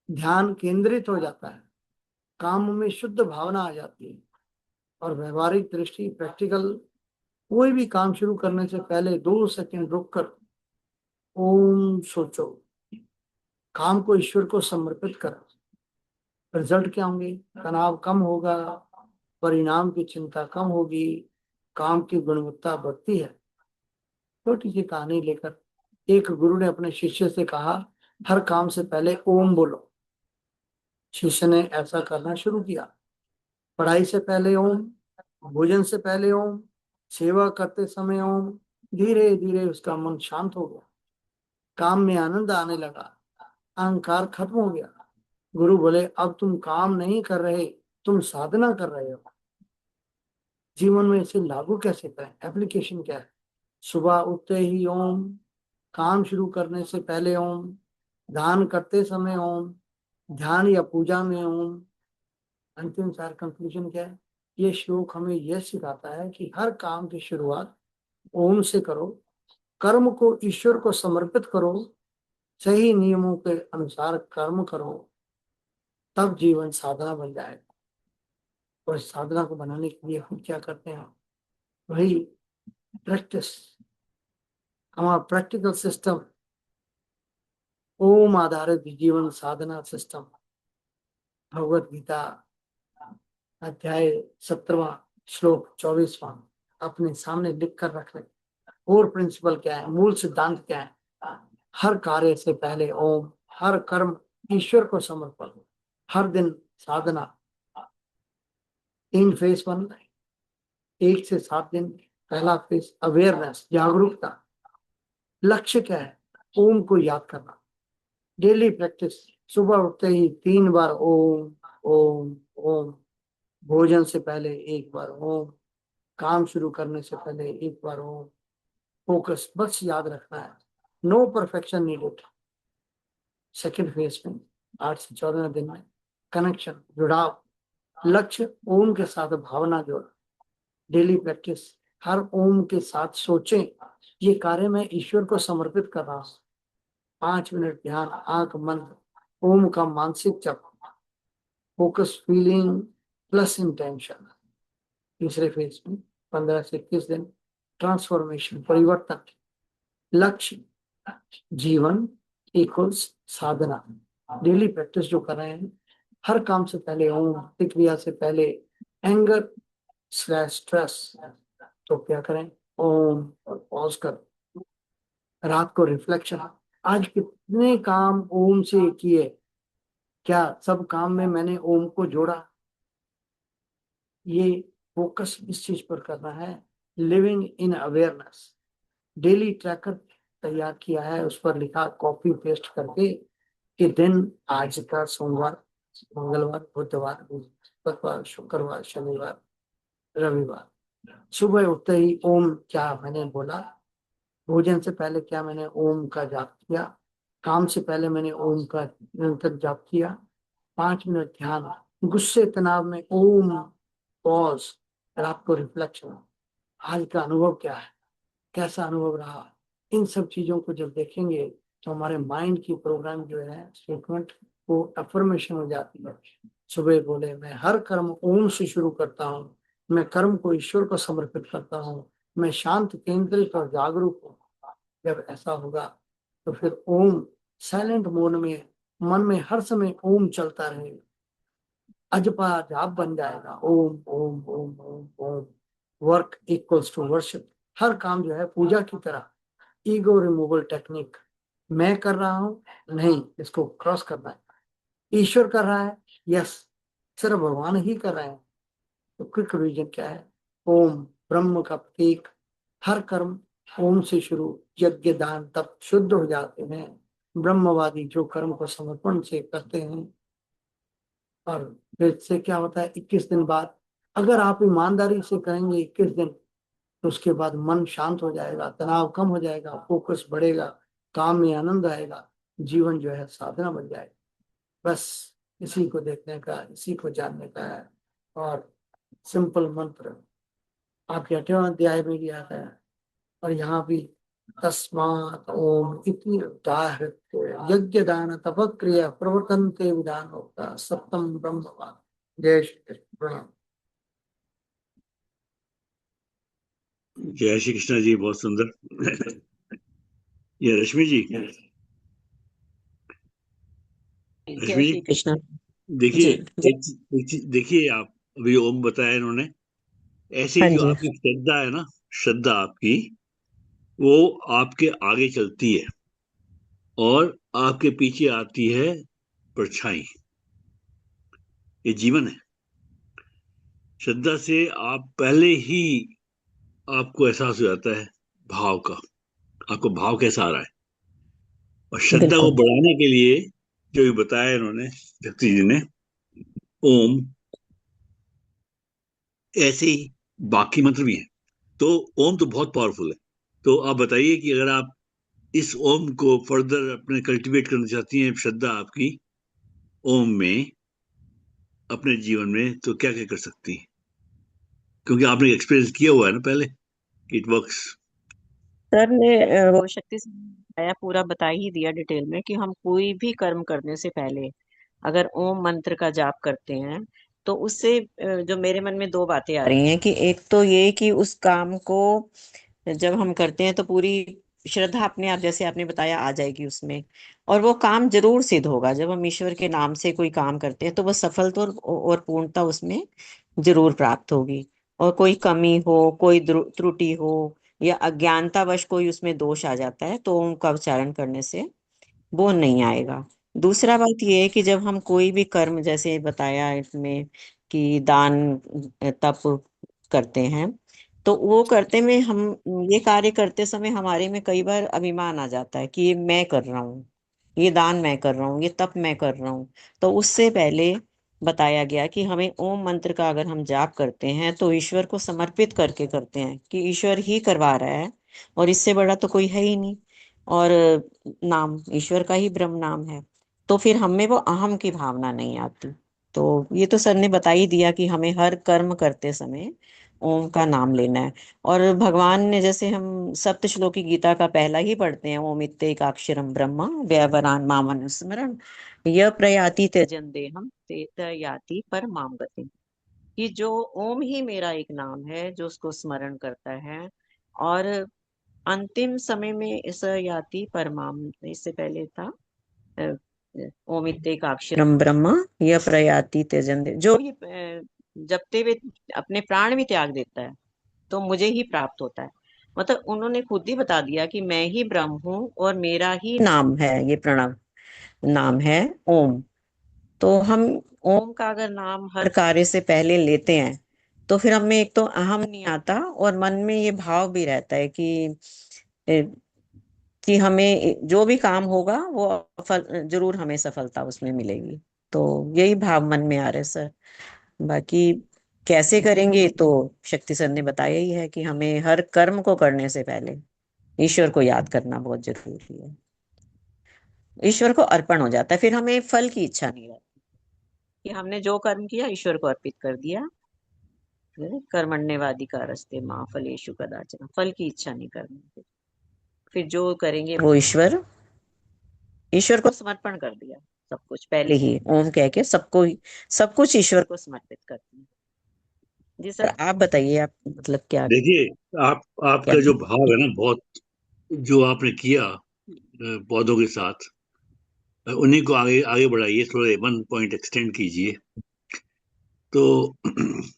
ध्यान केंद्रित हो जाता है, काम में शुद्ध भावना आ जाती है। और व्यवहारिक दृष्टि, प्रैक्टिकल, कोई भी काम शुरू करने से पहले 2 सेकंड रुककर ओम सोचो, काम को ईश्वर को समर्पित करो। रिजल्ट क्या होंगे? तनाव कम होगा, परिणाम की चिंता कम होगी, काम की गुणवत्ता बढ़ती है। छोटी सी कहानी लेकर, एक गुरु ने अपने शिष्य से कहा, हर काम से पहले ओम बोलो। शिष्य ने ऐसा करना शुरू किया। पढ़ाई से पहले ओम, भोजन से पहले ओम, सेवा करते समय ओम। धीरे धीरे उसका मन शांत हो गया, काम में आनंद आने लगा, अहंकार खत्म हो गया। गुरु बोले, अब तुम काम नहीं कर रहे, तुम साधना कर रहे हो। जीवन में इसे लागू कैसे करें? एप्लीकेशन क्या है? सुबह उठते ही ओम, काम शुरू करने से पहले ओम, दान करते समय ओम, ध्यान या पूजा में ओम। अंतिम सार कंक्लूजन क्या है? ये श्लोक हमें यह सिखाता है कि हर काम की शुरुआत ओम से करो, कर्म को ईश्वर को समर्पित करो, सही नियमों के अनुसार कर्म करो, तब जीवन साधना बन जाएगा। और इस साधना को बनाने के लिए हम क्या करते हैं? वही प्रैक्टिस, हमारा प्रैक्टिकल सिस्टम, ओम आधारित जीवन साधना सिस्टम। भगवत गीता अध्याय 17वां श्लोक 24वां अपने सामने लिख कर रख ले। और प्रिंसिपल क्या है, मूल सिद्धांत क्या है? हर कार्य से पहले ओम, हर कर्म ईश्वर को समर्पण, हर दिन साधना। 3 फेज बन रहे, 1 से 7 दिन। पहला फेज अवेयरनेस, जागरूकता। लक्ष्य क्या है? ओम को याद करना। डेली प्रैक्टिस, सुबह उठते ही 3 बार ओम ओम ओम, भोजन से पहले 1 बार ओम, काम शुरू करने से पहले 1 बार ओम। फोकस, बस याद रखना है, no perfection needed. Second phase में 8 से 14 दिन में कनेक्शन, जुड़ाव, लक्ष्य ओम के साथ भावना जोड़। डेली प्रैक्टिस, हर ओम के साथ सोचें, ये कार्य मैं ईश्वर को समर्पित कर रहा हूं। 5 मिनट ध्यान, आंख बंद, ओम का मानसिक जप। Focus, feeling plus intention. तीसरे फेज में 15 से 21 दिन ट्रांसफॉर्मेशन, परिवर्तन। लक्ष्य जीवन इक्वल्स साधना। डेली प्रैक्टिस जो कर रहे हैं, हर काम से पहले ओम, प्रतिक्रिया से पहले एंगर स्लैश स्ट्रेस, तो क्या करें? ओम, और पॉज कर। रात को रिफ्लेक्शन, आज कितने काम ओम से किए, क्या सब काम में मैंने ओम को जोड़ा? ये फोकस इस चीज पर करना है, living in awareness. Daily tracker तैयार किया है, उस पर लिखा कॉपी पेस्ट करके कि दिन आज का सोमवार, मंगलवार, बुधवार, बृहस्पतिवार, शुक्रवार, शनिवार, रविवार। सुबह उठते ही ओम क्या मैंने बोला, भोजन से पहले क्या मैंने ओम का जाप किया, काम से पहले मैंने ओम का निरंतर जाप किया, 5 मिनट ध्यान, गुस्से तनाव में ओम, पॉज, रात को रिफ्लेक्शन। आज का अनुभव क्या है, कैसा अनुभव रहा? इन सब चीजों को जब देखेंगे तो हमारे माइंड की प्रोग्राम जो है स्टेटमेंट, वो अफर्मेशन हो जाती है। सुबह बोले, मैं हर कर्म ओम से शुरू करता हूँ, मैं कर्म को ईश्वर को समर्पित करता हूँ, मैं शांत, केंद्रित और जागरूक हूँ। जब ऐसा होगा तो फिर ओम साइलेंट मोड में मन में हर समय ओम चलता रहेगा। अजपा जाप बन जाएगा। ओम ओम ओम ओम ओम। Work equals to worship. हर काम जो है पूजा की तरह। Ego removal technique. मैं कर रहा हूं नहीं, इसको क्रॉस करना है। ईश्वर कर रहा है, यस, सिर्फ भगवान ही कर रहे हैं। तो क्विक रिवीजन क्या है? ओम ब्रह्म का प्रतीक। हर कर्म ओम से शुरू। यज्ञ दान तप शुद्ध हो जाते हैं। ब्रह्मवादी जो कर्म को समर्पण से करते हैं। और फिर से क्या होता है? 21 दिन बाद अगर आप ईमानदारी से करेंगे 21 दिन, तो उसके बाद मन शांत हो जाएगा, तनाव कम हो जाएगा, फोकस बढ़ेगा, काम में आनंद आएगा, जीवन जो है साधना बन जाएगा। बस इसी को देखने का, इसी को जानने का है। और सिंपल मंत्र आपके 8वें अध्याय में भी आता है। और यहाँ भी तस्मात् ओम इति उदाहृत्य यज्ञ दान तपक्रिया प्रवर्तन्ते विधानोक्ता सप्तम ब्रह्मवाद। जय श्री कृष्ण। प्रणाम। जय श्री कृष्ण जी, बहुत सुंदर। ये रश्मि जी, जय रश्मि श्री जी कृष्ण देखिए, जी। एक चीज देखिए, आप अभी ओम बताया इन्होंने, ऐसे हाँ ही जो जी, आपकी श्रद्धा है ना, श्रद्धा आपकी वो आपके आगे चलती है और आपके पीछे आती है परछाई। ये जीवन है। श्रद्धा से आप पहले ही आपको एहसास हो जाता है भाव का, आपको भाव कैसा आ रहा है। और श्रद्धा को बिल्कुल बढ़ाने के लिए जो भी बताया इन्होंने, शक्ति जी ने, ओम, ऐसे ही बाकी मंत्र भी हैं। तो ओम तो बहुत पावरफुल है। तो आप बताइए कि अगर आप इस ओम को फर्दर अपने कल्टीवेट करना चाहती हैं, श्रद्धा आपकी ओम में अपने जीवन में, तो क्या क्या कर सकती है? क्योंकि आपने एक्सपीरियंस किया हुआ है ना पहले, इट वर्क्स। सर ने वो शक्ति से बताया, पूरा बता ही दिया डिटेल में कि हम कोई भी कर्म करने से पहले अगर ओम मंत्र का जाप करते हैं तो उससे जो मेरे मन में दो बातें आ रही हैं कि एक तो ये कि उस काम को जब हम करते हैं तो पूरी श्रद्धा अपने आप, जैसे आपने बताया, आ जाएगी उसमें। और वो काम जरूर सिद्ध होगा। जब हम ईश्वर के नाम से कोई काम करते हैं तो वो सफलता और पूर्णता उसमें जरूर प्राप्त होगी। और कोई कमी हो, कोई त्रुटि हो या अज्ञानतावश कोई उसमें दोष आ जाता है तो उनका उच्चारण करने से वो नहीं आएगा। दूसरा बात ये है कि जब हम कोई भी कर्म, जैसे बताया इसमें कि दान तप करते हैं, तो वो करते में हम ये कार्य करते समय हमारे में कई बार अभिमान आ जाता है कि ये मैं कर रहा हूँ, ये दान मैं कर रहा हूँ, ये तप मैं कर रहा हूँ। तो उससे पहले बताया गया कि हमें ओम मंत्र का अगर हम जाप करते हैं तो ईश्वर को समर्पित करके करते हैं कि ईश्वर ही करवा रहा है और इससे बड़ा तो कोई है ही नहीं। और नाम ईश्वर का ही ब्रह्म नाम है, तो फिर हमें वो अहम की भावना नहीं आती। तो ये तो सर ने बता ही दिया कि हमें हर कर्म करते समय ओम का नाम लेना है। और भगवान ने, जैसे हम सप्तश्लोकी गीता का पहला ही पढ़ते हैं, ओम इत्येकाक्षरम ब्रह्म व्यवरान मामनुस्मरण यह प्रयाति त्यजन देहम तेत याति परमाम गतिम। कि जो ओम ही मेरा एक नाम है, जो उसको स्मरण करता है और अंतिम समय में इस याति परमाम, इससे पहले था अ, ओम इत्येकाक्षरम ब्रह्म यह प्रयाति त्यजन दे, जो भी जपते हुए अपने प्राण भी त्याग देता है तो मुझे ही प्राप्त होता है। मतलब उन्होंने खुद ही बता दिया कि मैं ही ब्रह्म हूँ और मेरा ही नाम है, ये प्रणव नाम है ओम। तो हम ओम का अगर नाम हर कार्य से पहले लेते हैं तो फिर हमें एक तो अहम नहीं आता और मन में ये भाव भी रहता है ए, कि हमें जो भी काम होगा वो जरूर हमें सफलता उसमें मिलेगी। तो यही भाव मन में आ रहे सर। बाकी कैसे करेंगे तो शक्ति सर ने बताया ही है कि हमें हर कर्म को करने से पहले ईश्वर को याद करना बहुत जरूरी है। ईश्वर को अर्पण हो जाता है, फिर हमें फल की इच्छा नहीं रहती कि हमने जो कर्म किया ईश्वर को अर्पित कर दिया। कर्मण्येवाधिकार रस्ते माँ फलेषु कदाचन, फल की इच्छा नहीं करनी। फिर जो करेंगे वो ईश्वर ईश्वर को समर्पण कर दिया। सब कुछ पहले ही ओम कह के सबको, सब कुछ ईश्वर को समर्पित कर दिया। जी सर, आप बताइए, आप मतलब क्या देखिए, क्या आपका जो भाव है ना, बहुत जो आपने किया पौधों के साथ, उन्हीं को आगे आगे बढ़ाइए, थोड़ा वन पॉइंट एक्सटेंड कीजिए। तो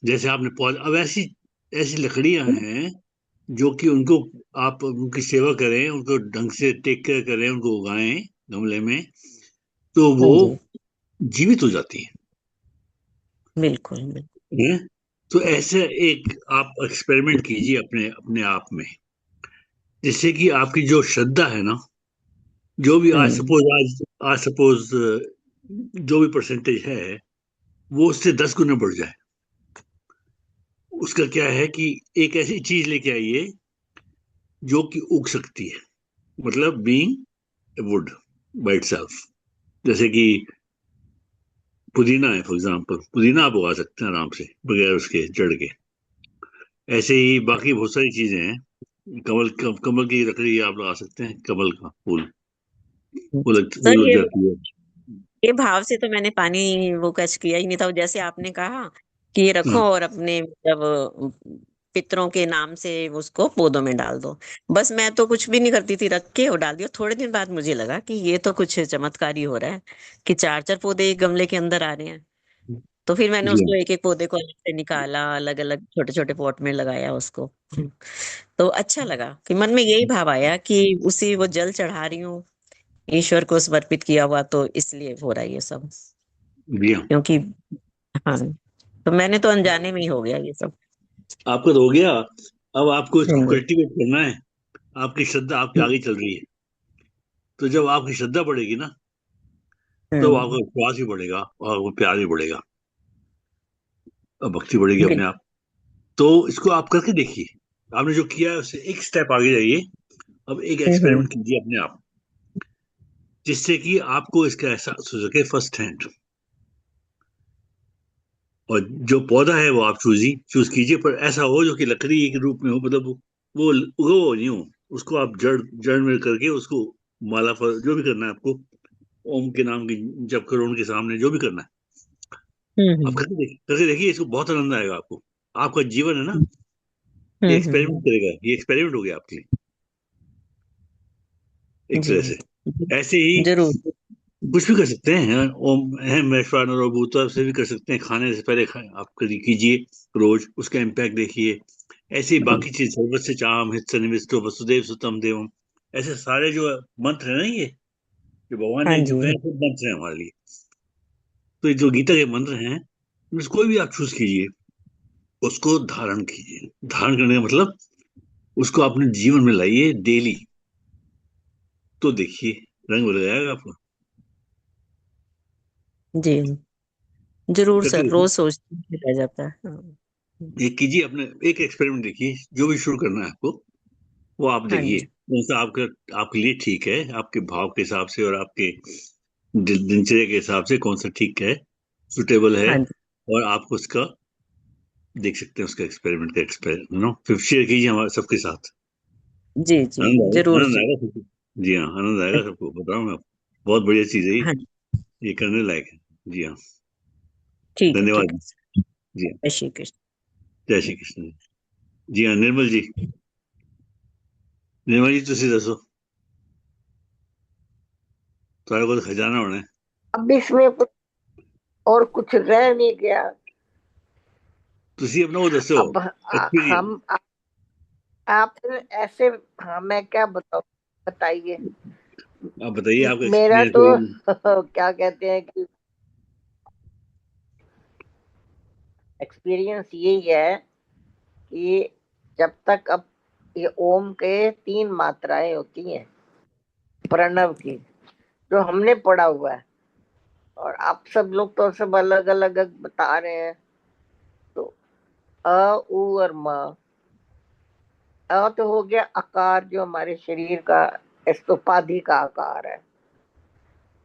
जैसे आपने पौधा, अब ऐसी ऐसी लकड़ियां हैं जो कि उनको आप उनकी सेवा करें, उनको ढंग से टेक केयर करें, उनको उगाएं गमले में, तो हाँ वो जी, जीवित हो जाती बिल्कुल बिल्कुल। हैं। तो ऐसे एक आप एक्सपेरिमेंट कीजिए अपने अपने आप में, जिससे कि आपकी जो श्रद्धा है ना, जो भी हम्म आज सपोज जो भी परसेंटेज है, वो उससे 10 गुना बढ़ जाए। उसका क्या है कि एक ऐसी चीज लेके आइए जो कि उग सकती है, मतलब बीइंग वुड बाय इटसेल्फ। जैसे कि पुदीना है, फॉर एग्जांपल, पुदीना आप उगा सकते हैं आराम से बगैर उसके जड़ के। ऐसे ही बाकी बहुत सारी चीजें हैं। कमल की लकड़ी आप लगा सकते हैं, कमल का फूल, वो सर, लग जाती है। ये भाव से तो मैंने पानी वो कैच किया ही नहीं था। जैसे आपने कहा कि ये रखो हाँ, और अपने मतलब पितरों के नाम से उसको पौधों में डाल दो। बस मैं तो कुछ भी नहीं करती थी, रख के और डाल दिया। थोड़े दिन बाद मुझे लगा कि ये तो कुछ चमत्कारी हो रहा है कि चार चार पौधे एक गमले के अंदर आ रहे हैं। तो फिर मैंने जी हाँ, उसको एक एक पौधे को अलग से निकाला, अलग अलग छोटे छोटे पॉट में लगाया उसको। तो अच्छा लगा कि मन में यही भाव आया कि उसी वो जल चढ़ा रही हूँ, ईश्वर को समर्पित किया हुआ, तो इसलिए हो रहा है ये सब। जी हाँ। क्योंकि हाँ, तो मैंने तो अनजाने में ही हो गया ये सब। आपका तो हो गया। अब आपको इसको हम्म कल्टीवेट करना है। आपकी श्रद्धा आपके आगे चल रही है, तो जब आपकी श्रद्धा बढ़ेगी ना, तो आपका हम्म, विश्वास भी बढ़ेगा और आपको प्यार भी बढ़ेगा और भक्ति बढ़ेगी बिल- अपने आप। तो इसको आप करके देखिए। आपने जो किया है उससे एक स्टेप आगे जाइए। अब एक हम्म, एक्सपेरिमेंट कीजिए अपने आप, जिससे कि आपको इसका एहसास हो सके फर्स्ट हैंड। और जो पौधा है वो आप चूज कीजिए, पर ऐसा हो जो कि लकड़ी के रूप में हो, मतलब वो उगा हो नहीं हो। उसको आप जड़ जड़ में करके उसको माला पर जो भी करना है आपको, ओम के नाम की जप करो उनके सामने, जो भी करना है आप हम्म, करके देखिए। इसको बहुत आनंद आएगा आपको। आपका जीवन है ना, ये एक्सपेरिमेंट हम्म, करेगा, ये एक्सपेरिमेंट हो गया आपके लिए एक जी, तरह से। ऐसे ही जरूर। कुछ भी कर सकते हैं। ओम है महेश्वर और भूतवा से भी कर सकते हैं। खाने से पहले आप कीजिए रोज, उसका इम्पैक्ट देखिए। ऐसे ही बाकी चीज, सर्वस्य चाहम हित निविष्टो वसुदेव सुतम देवम, ऐसे सारे जो मंत्र है ना, ये जो भगवान हाँ ने जो है जी, सब मंत्र है हमारे लिए। तो ये जो गीता के मंत्र हैं, उनमें से कोई भी आप चूज कीजिए, उसको धारण कीजिए। धारण करने का मतलब उसको अपने जीवन में लाइए डेली। तो देखिए रंग बदल जाएगा आपका। जी, जरूर करके सर, देखिए, रोज सोचते ही रह जाता है। हाँ, एक कीजिए अपने, एक एक्सपेरिमेंट देखिए। जो भी शुरू करना है आपको, वो आप हाँ देखिए जी, कौन सा आपका आपके लिए ठीक है, आपके भाव के हिसाब से और आपके दिनचर्या के हिसाब से कौन सा ठीक है, सुटेबल है। हाँ जी, और आप उसका देख सकते हैं, उसका एक्सपेरिमेंट का फिर शेयर कीजिए हमारे सबके साथ। जी, जी, जरूर आनंद जी। आएगा सबको। जी हाँ, आनंद आएगा सबको, बताऊँ मैं आपको। बहुत बढ़िया चीज है हाँ, ये करने लायक है। जी हाँ। ठीक है, ठीक धन्यवाद। है। जी हाँ। जय श्री कृष्ण। जय श्री कृष्ण। जी हाँ, निर्मल जी। निर्मल जी तुसी दसो, तुम्हारे को तो खजाना होना है। अब इसमें कुछ और कुछ रह नहीं गया। तुसी अपना वो दसो, अब एक्सपीरियंस। आप ऐसे, हाँ मैं क्या बताऊं, बताइए। आप बताइए आपका मेरा एक्सपीरियंस। तो क्या कहते हैं कि एक्सपीरियंस यही है कि जब तक अब ये ओम के 3 मात्राएं होती हैं प्रणव की, जो हमने पढ़ा हुआ है, और आप सब लोग तो सब अलग अलग बता रहे हैं। तो अ उ और म। अ तो हो गया आकार, जो हमारे शरीर का स्तोपाधि का आकार है।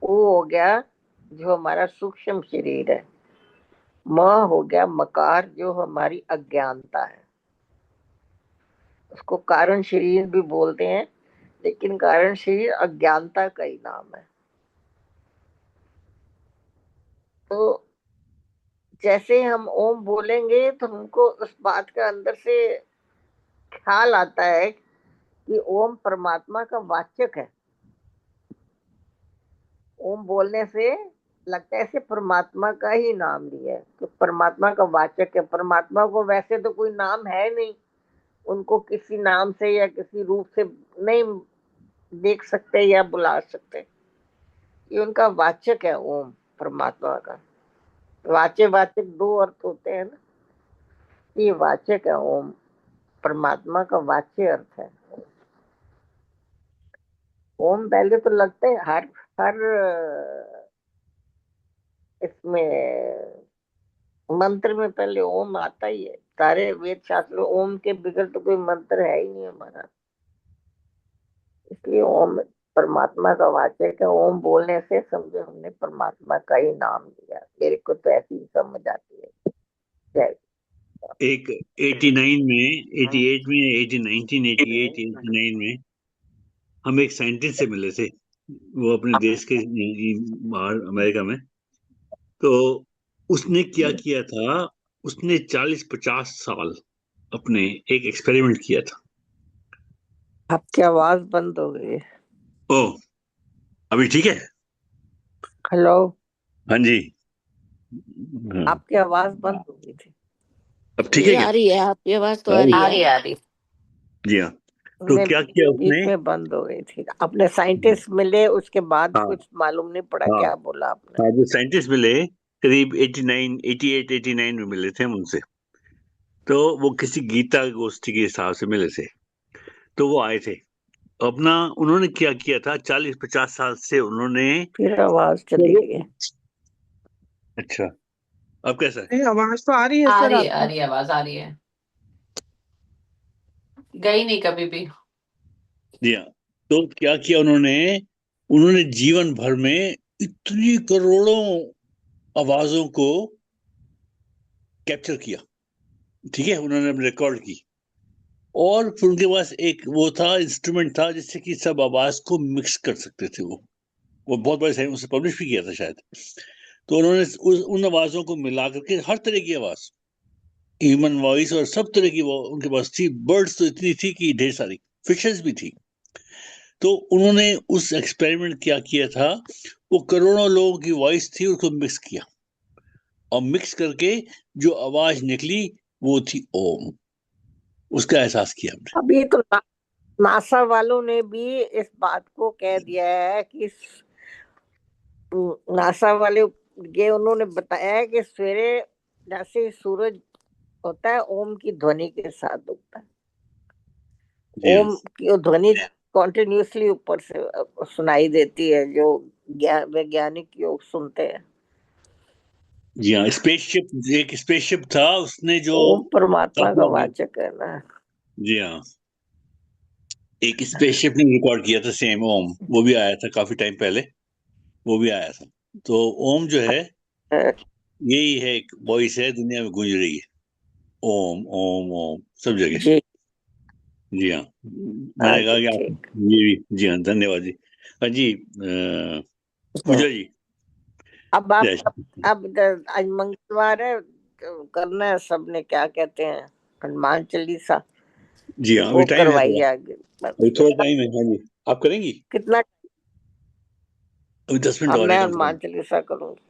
उ हो गया जो हमारा सूक्ष्म शरीर है। म हो गया मकार, जो हमारी अज्ञानता है। उसको कारण शरीर भी बोलते हैं, लेकिन कारण शरीर अज्ञानता का ही नाम है। तो जैसे हम ओम बोलेंगे तो हमको उस बात का अंदर से ख्याल आता है कि ओम परमात्मा का वाचक है। ओम बोलने से लगता है ऐसे परमात्मा का ही नाम लिया है, तो परमात्मा का वाचक है। परमात्मा को वैसे तो कोई नाम है नहीं, उनको किसी नाम से या किसी रूप से नहीं देख सकते या बुला सकते। ये उनका वाचक है ओम, परमात्मा का। वाचे वाचक दो अर्थ होते हैं ना, ये वाचक है ओम, परमात्मा का वाच्य अर्थ है। ओम पहले तो लगता है हर हर इसमें मंत्र में पहले ओम आता ही है। सारे वेद शास्त्र ओम के बगैर तो कोई मंत्र है ही नहीं हमारा। इसलिए ओम परमात्मा का वाचक है। ओम बोलने से समझो हमने परमात्मा का ही नाम लिया। मेरे को तो ऐसी ही समझ आती है। जय। एक 89 में, 88 में, 1988 89 में हम एक साइंटिस्ट से मिले थे, वो अपने देश के बाहर अमेरिका में। तो उसने क्या किया था, उसने 40-50 साल अपने एक एक्सपेरिमेंट किया था। आपकी आवाज बंद हो गई है। ओ, अभी ठीक है? हेलो, हाँ जी। हाँ, आपकी आवाज बंद हो गई थी। अब ठीक है क्या? आ रही है, आपकी आवाज तो आ आ रही रही है। आ रही। जी हाँ। तो क्या किया बीच उसने? में बंद हो गई थी। अपने साइंटिस्ट मिले उसके बाद हाँ कुछ मालूम नहीं पड़ा, हाँ क्या बोला आपने? हाँ, जो साइंटिस्ट मिले करीब 89, 88, 89 में मिले थे हम उनसे। तो वो किसी गीता गोष्ठी के हिसाब से मिले थे। तो वो आए थे अपना, उन्होंने क्या किया था, 40-50 साल से उन्होंने। फिर आवाज चली गई है। अच्छा, अब कैसा है? नहीं, आवाज तो आ रही है आ सर रही है, आ आपकी। रही है, आवाज आ रही है। गई नहीं कभी भी। जी हाँ। तो क्या किया उन्होंने, उन्होंने जीवन भर में इतनी करोड़ों आवाजों को कैप्चर किया। ठीक है, उन्होंने रिकॉर्ड की। और फिर उनके पास एक वो था, इंस्ट्रूमेंट था, जिससे कि सब आवाज को मिक्स कर सकते थे। वो बहुत बड़े साइंस उसे पब्लिश भी किया था शायद। तो उन्होंने उन आवाजों को मिला करके हर तरह की आवाज, ह्यूमन वॉइस और सब तरह की वो उनके पास थी। बर्ड्स तो इतनी थी कि ढेर सारी, फिशेस भी थी। तो उन्होंने उस एक्सपेरिमेंट क्या किया था, वो करोड़ों लोगों की वॉइस थी, उसको मिक्स किया। और मिक्स करके जो आवाज निकली वो थी ओम। उसका एहसास किया हमने। अभी तो नासा वालों ने भी इस बात को कह दिया है कि नासा वाले ये उन्होंने बताया है कि सवेरे जैसे ही सूरज होता है ओम की ध्वनि के साथ उगता है। जी हाँ। ओम की वो ध्वनि कॉन्टिन्यूसली ऊपर से सुनाई देती है, जो वैज्ञानिक योग सुनते हैं। जी हाँ, स्पेसशिप, एक स्पेसशिप था उसने जो ओम परमात्मा का काफी आगे। वाचक है ना। जी हाँ, एक स्पेसशिप ने रिकॉर्ड किया था सेम ओम, वो भी आया था काफी टाइम पहले, वो भी आया था। तो ओम जो है, यही है, एक वॉइस है, दुनिया में गूंज रही है। ओम ओम ओम सब जगह। जी। जी हाँ, मैंने कहा अच्छा, कि आप ठीक। ये भी। जी हाँ, धन्यवाद जी। हाँ जी, पूजा जी। अब आप जय श्री कृष्ण। आज मंगलवार है, तो करना है सबने, क्या कहते हैं, हनुमान चालीसा जी हाँ, वो अभी टाइम है थोड़ा, करवाइए आगे। अभी थोड़ा टाइम है। हाँ जी, आप करेंगी? कितना? अभी 10 मिनट अब और है मैं कम से कम। हनुमान चालीसा करूंगी।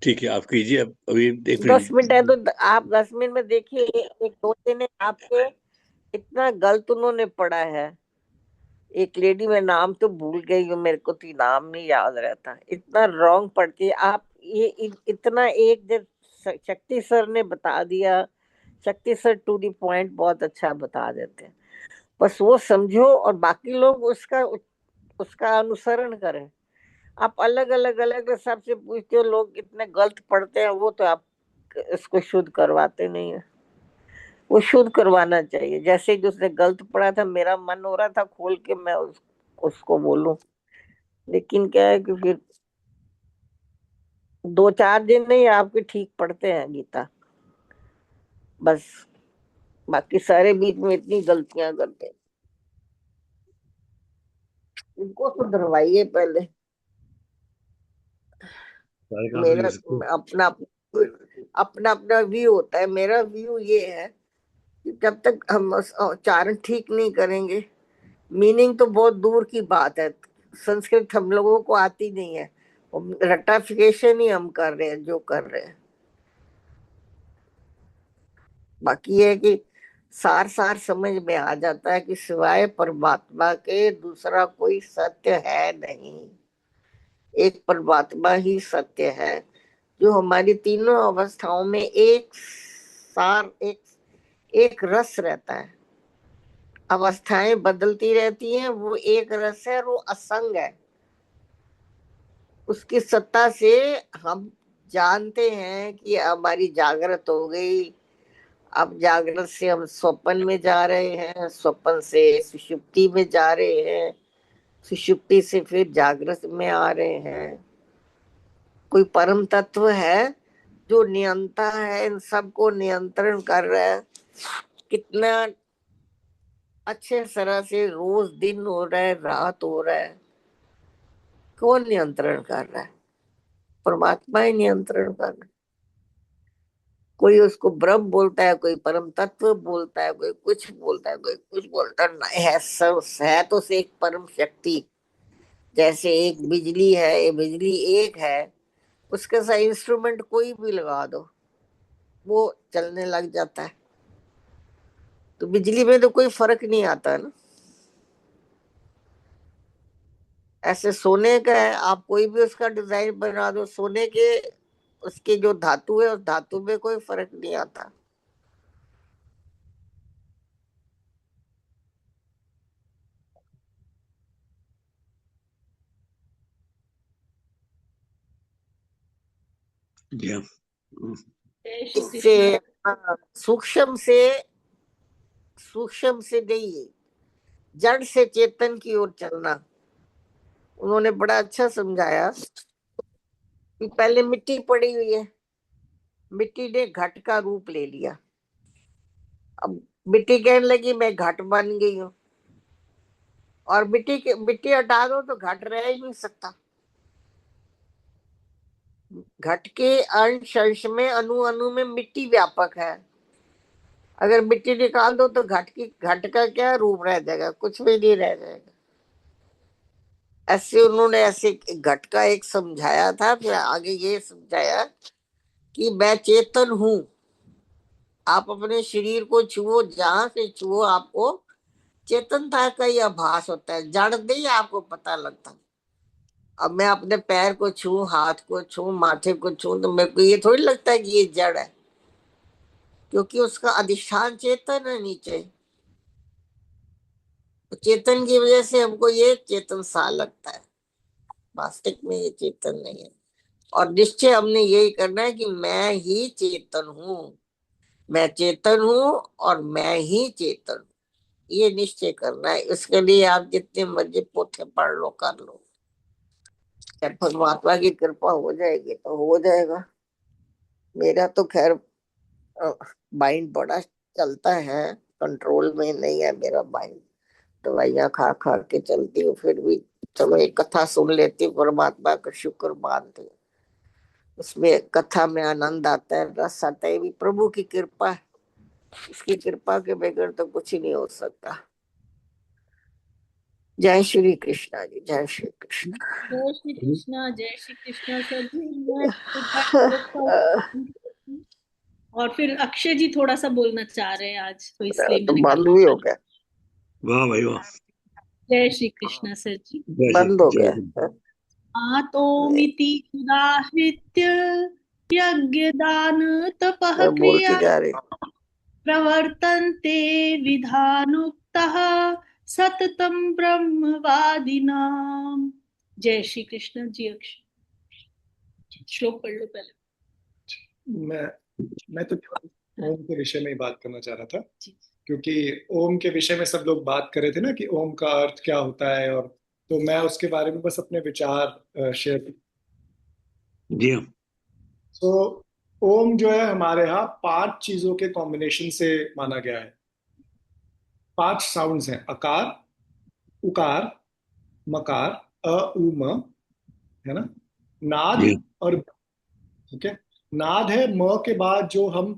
ठीक है, आप कीजिए अब, अभी 10 मिनट है एक तो आप 10 मिनट में देखिए। एक दो ने आपके इतना गलत उन्होंने पढ़ा है। एक लेडी, में नाम तो भूल गई हूँ, मेरे को तो नाम नहीं याद रहता, इतना रॉन्ग पढ़ती है आप। ये इतना एक जब शक्ति सर ने बता दिया, शक्ति सर टू दी पॉइंट बहुत अच्छा बता देते हैं। बस वो समझो और बाकी लोग उसका उसका अनुसरण करें। आप अलग अलग अलग सबसे पूछते हो, लोग इतने गलत पढ़ते हैं, वो तो आप इसको शुद्ध करवाते नहीं है। वो शुद्ध करवाना चाहिए। जैसे जो उसने गलत पढ़ा था, मेरा मन हो रहा था खोल के मैं उसको बोलूं, लेकिन क्या है कि फिर 2-4 दिन नहीं आपके ठीक पढ़ते हैं गीता, बस। बाकी सारे बीच में इतनी गलतियां करते हैं, इनको सुधरवाइए पहले। सारे काम नहीं मेरा हो सकते। अपना अपना अपना व्यू होता है। मेरा व्यू ये है कि जब तक हम उच्चारण ठीक नहीं करेंगे, मीनिंग तो बहुत दूर की बात है, संस्कृत हम लोगों को आती नहीं है, रटाफिकेशन ही हम कर रहे हैं जो कर रहे हैं। बाकी ये है कि सार सार समझ में आ जाता है कि सिवाय परमात्मा के दूसरा कोई सत्य है नहीं। एक परमात्मा ही सत्य है जो हमारी तीनों अवस्थाओं में एक सार एक रस रहता है। अवस्थाएं बदलती रहती हैं, वो एक रस है और वो असंग है। उसकी सत्ता से हम जानते हैं कि हमारी जागृत हो गई। अब जागृत से हम स्वप्न में जा रहे हैं, स्वप्न से सुषुप्ति में जा रहे हैं, सुषुप्ति से फिर जागृत में आ रहे हैं। कोई परम तत्व है जो नियंता है, इन सबको नियंत्रण कर रहा है। कितना अच्छे तरह से रोज दिन हो रहा है, रात हो रहा है। कौन नियंत्रण कर रहा है? परमात्मा ही नियंत्रण कर रहा है। कोई उसको ब्रह्म बोलता है, कोई परम तत्व बोलता है, कोई कुछ बोलता है, कोई कुछ बोलता है। नहीं है, सब है तो से एक परम शक्ति। जैसे एक बिजली है, ये बिजली एक है, उसके साथ इंस्ट्रूमेंट कोई भी लगा दो वो चलने लग जाता है। तो बिजली में तो कोई फर्क नहीं आता ना। ऐसे सोने का है, आप कोई भी उसका डिजाइन बना दो, सोने के उसके जो धातु है उस धातु में कोई फर्क नहीं आता। जी हाँ। जय श्री इससे कृष्ण। सूक्ष्म से नहीं, जड़ से चेतन की ओर चलना। उन्होंने बड़ा अच्छा समझाया कि पहले मिट्टी पड़ी हुई है, मिट्टी ने घट का रूप ले लिया। अब मिट्टी कहने लगी मैं घट बन गई हूँ, और मिट्टी हटा दो तो घट रह ही नहीं सकता। घट के अंश अंश में, अणु अणु में मिट्टी व्यापक है। अगर मिट्टी निकाल दो तो घट का क्या रूप रह जाएगा? कुछ भी नहीं रह जाएगा। ऐसे उन्होंने ऐसे घट का एक समझाया था, फिर आगे ये समझाया कि मैं चेतन हूं। आप अपने शरीर को छुओ, जहां से छुओ आपको चेतनता का ही आभास होता है, जड़ नहीं आपको पता लगता। अब मैं अपने पैर को छू, हाथ को छू, माथे को छू, तो मेरे को ये थोड़ी लगता है कि ये जड़ है, क्योंकि उसका अधिष्ठान चेतन है नीचे। तो चेतन की वजह से हमको ये चेतन सा लगता है, वास्तविक में ये चेतन नहीं है। और निश्चय हमने यही करना है कि मैं ही चेतन हूँ, मैं चेतन हूँ और मैं ही चेतन हूँ। ये निश्चय करना है। इसके लिए आप जितने मर्जी पोथे पढ़ लो, कर लो, जब परमात्मा की कृपा हो जाएगी तो हो जाएगा। मेरा तो खैर माइंड बड़ा चलता है, कंट्रोल में नहीं है मेरा माइंड। दवाइयां खा खा के चलती हूँ, फिर भी चलो एक कथा सुन लेती हूँ, परमात्मा का शुक्र मानती हूँ। उसमें कथा में आनंद आता है, रस आता है। ये भी प्रभु की कृपा है, इसकी कृपा के बगैर तो कुछ ही नहीं हो सकता। जय श्री कृष्णा जी, जय श्री कृष्ण। जय श्री कृष्णा। जय श्री कृष्णा सर जी। मैं उद्धार श्लोक का और फिर अक्षय जी थोड़ा सा बोलना चाह रहे हैं आज, तो इसलिए तो मैंने बंद भी हो गया, वाह भाई वाह। जय श्री कृष्णा सर जी। बंद हो गया। आतोमिति उदाहृत्य यज्ञदान तपः मैं बोल क्रिया के जा रही। प्रवर्तन्ते विधानोक्तः सततं ब्रह्मवादिनाम्। जय श्री कृष्ण जी। अक्षय श्लोक पढ़ लो पहले। मैं तो ओम के विषय में ही बात करना चाह रहा था, क्योंकि ओम के विषय में सब लोग बात कर रहे थे ना कि ओम का अर्थ क्या होता है, और तो मैं उसके बारे में बस अपने विचार शेयर। जी हाँ। तो ओम जो है हमारे यहाँ 5 चीजों के कॉम्बिनेशन से माना गया है। 5 साउंड्स हैं, अकार, उकार, मकार, अ उ म, है ना, नाद जी और, ठीक है। नाद है म के बाद जो हम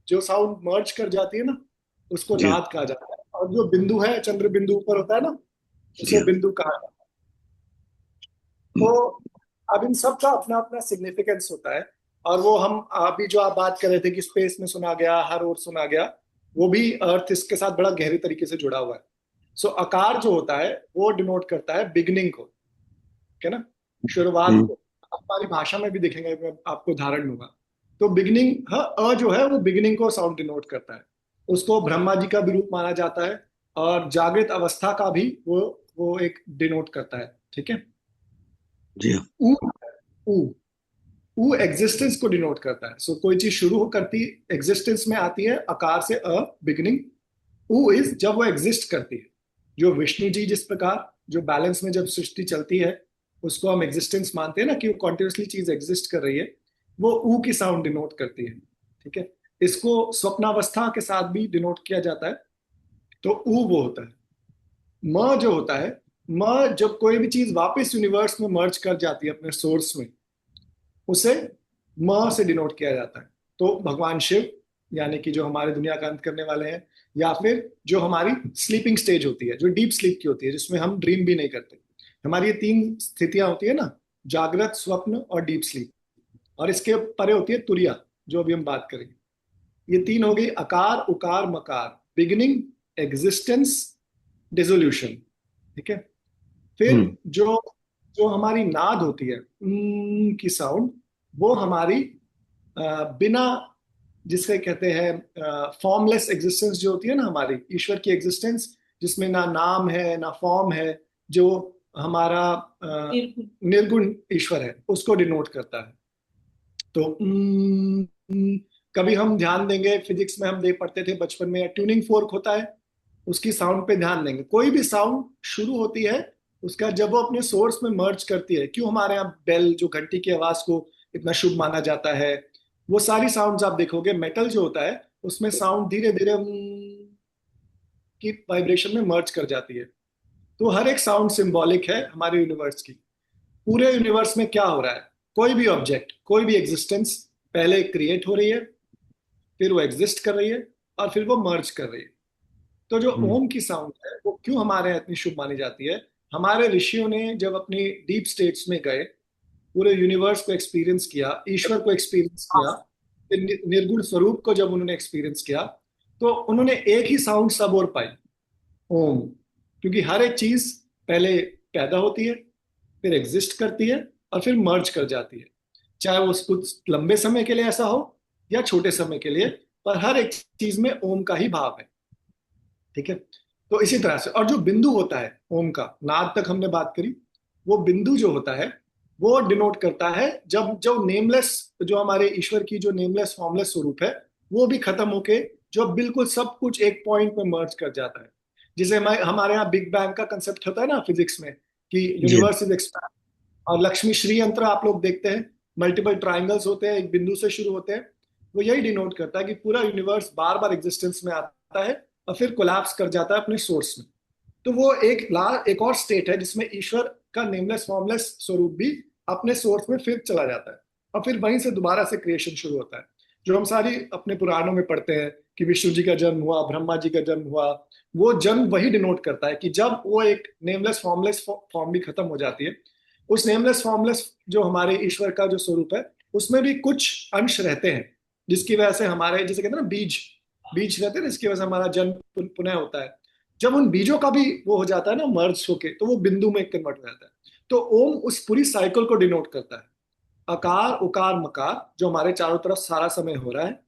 जो साउंड मर्ज कर जाती है ना, उसको जी नाद कहा जाता है। और जो बिंदु है, चंद्र बिंदु ऊपर होता है ना, जी उसे हाँ। बिंदु कहा जाता है। तो अब इन सब का अपना अपना सिग्निफिकेंस होता है। और वो हम अभी जो आप बात कर रहे थे कि स्पेस में सुना गया, हर ओर सुना गया, वो भी अर्थ इसके साथ बड़ा गहरी तरीके से जुड़ा हुआ है। सो आकार जो होता है वो डिनोट करता है बिगनिंग को, ठीक है ना, शुरुआत को। हमारी भाषा में भी देखेंगे, मैं आपको उदाहरण दूंगा। तो बिगनिंग, हाँ, जो है वो बिगनिंग को साउंड डिनोट करता है। उसको ब्रह्मा जी का भी रूप माना जाता है, और जागृत अवस्था का भी वो एक डिनोट करता है, ठीक है। जी हाँ। ऊ ऊ ऊ एग्जिस्टेंस को डिनोट करता है। सो कोई चीज शुरू करती, एग्जिस्टेंस में आती है अकार से, बिगनिंग। ऊ इज जब वो एग्जिस्ट करती है। जो विष्णु जी जिस प्रकार जो बैलेंस में जब सृष्टि चलती है, उसको हम एग्जिस्टेंस मानते हैं ना, कि वो कॉन्टिन्यूसली चीज एग्जिस्ट कर रही है, वो ऊ की साउंड डिनोट करती है, ठीक है। इसको स्वप्नावस्था के साथ भी डिनोट किया जाता है। तो ऊ वो होता है। म जो होता है, म जब कोई भी चीज वापस यूनिवर्स में मर्ज कर जाती है अपने सोर्स में, उसे म से डिनोट किया जाता है। तो भगवान शिव, यानी कि जो हमारे दुनिया का अंत करने वाले हैं, या फिर जो हमारी स्लीपिंग स्टेज होती है, जो डीप स्लीप की होती है, जिसमें हम ड्रीम भी नहीं करते। हमारी ये 3 स्थितियां होती है ना, जागृत, स्वप्न और डीप स्लीप। और इसके परे होती है तुरिया, जो अभी हम बात करेंगे। ये 3 हो गई, अकार, उकार, मकार, बिगिनिंग, एग्जिस्टेंस, डिसोल्यूशन, ठीक है। फिर जो जो हमारी नाद होती है, की साउंड, वो हमारी बिना, जिसे कहते हैं फॉर्मलेस एग्जिस्टेंस जो होती है ना हमारी, ईश्वर की एग्जिस्टेंस, जिसमें ना नाम है ना फॉर्म है, जो हमारा निर्गुण ईश्वर है, उसको डिनोट करता है। तो कभी हम ध्यान देंगे, फिजिक्स में हम देख पढ़ते थे बचपन में, ट्यूनिंग फोर्क होता है, उसकी साउंड पे ध्यान देंगे। कोई भी साउंड शुरू होती है उसका, जब वो अपने सोर्स में मर्ज करती है, क्यों हमारे यहाँ बेल, जो घंटी की आवाज को इतना शुभ माना जाता है, वो सारी साउंड्स आप देखोगे, मेटल जो होता है उसमें साउंड धीरे धीरे की वाइब्रेशन में मर्ज कर जाती है। तो हर एक साउंड सिंबॉलिक है हमारे यूनिवर्स की। पूरे यूनिवर्स में क्या हो रहा है, कोई भी ऑब्जेक्ट, कोई भी एग्जिस्टेंस पहले क्रिएट हो रही है, फिर वो एग्जिस्ट कर रही है, और फिर वो मर्ज कर रही है। तो जो ओम की साउंड है वो क्यों हमारे यहाँ इतनी शुभ मानी जाती है, हमारे ऋषियों ने जब अपनी डीप स्टेट्स में गए, पूरे यूनिवर्स को एक्सपीरियंस किया, ईश्वर को एक्सपीरियंस किया, फिर निर्गुण स्वरूप को जब उन्होंने एक्सपीरियंस किया, तो उन्होंने एक ही साउंड सब और पाई, ओम। क्योंकि हर एक चीज पहले पैदा होती है, फिर एग्जिस्ट करती है, और फिर मर्ज कर जाती है। चाहे वो कुछ लंबे समय के लिए ऐसा हो या छोटे समय के लिए, पर हर एक चीज में ओम का ही भाव है, ठीक है। तो इसी तरह से, और जो बिंदु होता है ओम का, नाद तक हमने बात करी, वो बिंदु जो होता है वो डिनोट करता है जब जो नेमलेस, जो हमारे ईश्वर की जो नेमलेस फॉर्मलेस स्वरूप है, वो भी खत्म होके जो बिल्कुल सब कुछ एक पॉइंट में मर्ज कर जाता है। जिसे हमारे यहाँ बिग बैंग का कंसेप्ट होता है ना फिजिक्स में, कि यूनिवर्स इज एक्सपैंड। और लक्ष्मी श्री यंत्र आप लोग देखते हैं, मल्टीपल ट्राइंगल्स होते हैं, एक बिंदु से शुरू होते हैं। वो यही डिनोट करता है कि पूरा यूनिवर्स बार बार एग्जिस्टेंस में आता है और फिर कोलैप्स कर जाता है अपने सोर्स में। तो वो एक और स्टेट है जिसमें ईश्वर का नेमलेस फॉर्मलेस स्वरूप भी अपने सोर्स में फिर चला जाता है, और फिर वहीं से दोबारा से क्रिएशन शुरू होता है। जो हम सारी अपने पुराणों में पढ़ते हैं कि विष्णु जी का जन्म हुआ, ब्रह्मा जी का जन्म हुआ, वो जन्म वही डिनोट करता है कि जब वो एक नेमलेस फॉर्मलेस फॉर्म भी खत्म हो जाती है, उस नेमलेस फॉर्मलेस जो हमारे ईश्वर का जो स्वरूप है, उसमें भी कुछ अंश रहते हैं, जिसकी वजह से हमारे, जैसे कहते हैं ना, बीज रहते हैं, जिसकी वजह से हमारा जन्म पुनः होता है। जब उन बीजों का भी वो हो जाता है ना मर्ज होके, तो वो बिंदु में कन्वर्ट हो जाता है। तो ओम उस पूरी साइकिल को डिनोट करता है। अकार, उकार, मकार, जो हमारे चारों तरफ सारा समय हो रहा है।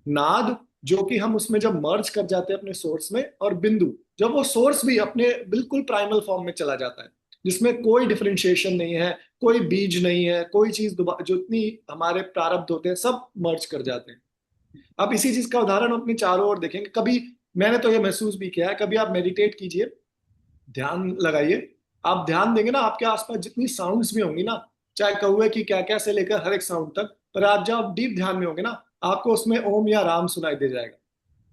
नाद, जो कि हम उसमें जब मर्ज कर जाते हैं अपने सोर्स में। और बिंदु, जब वो सोर्स भी अपने बिल्कुल प्राइमल फॉर्म में चला जाता है, जिसमें कोई डिफरेंशिएशन नहीं है, कोई बीज नहीं है, कोई चीज जो इतनी हमारे प्रारब्ध होते हैं सब मर्ज कर जाते हैं। अब इसी चीज का उदाहरण अपने चारों ओर देखेंगे। कभी मैंने तो ये महसूस भी किया है, कभी आप मेडिटेट कीजिए, ध्यान लगाइए, आप ध्यान देंगे ना, आपके आसपास जितनी साउंड्स भी होंगी ना, चाहे कौवे की क्या क्या से लेकर हर एक साउंड तक, पर आप जब डीप ध्यान में होंगे ना, आपको उसमें ओम या राम सुनाई दे जाएगा।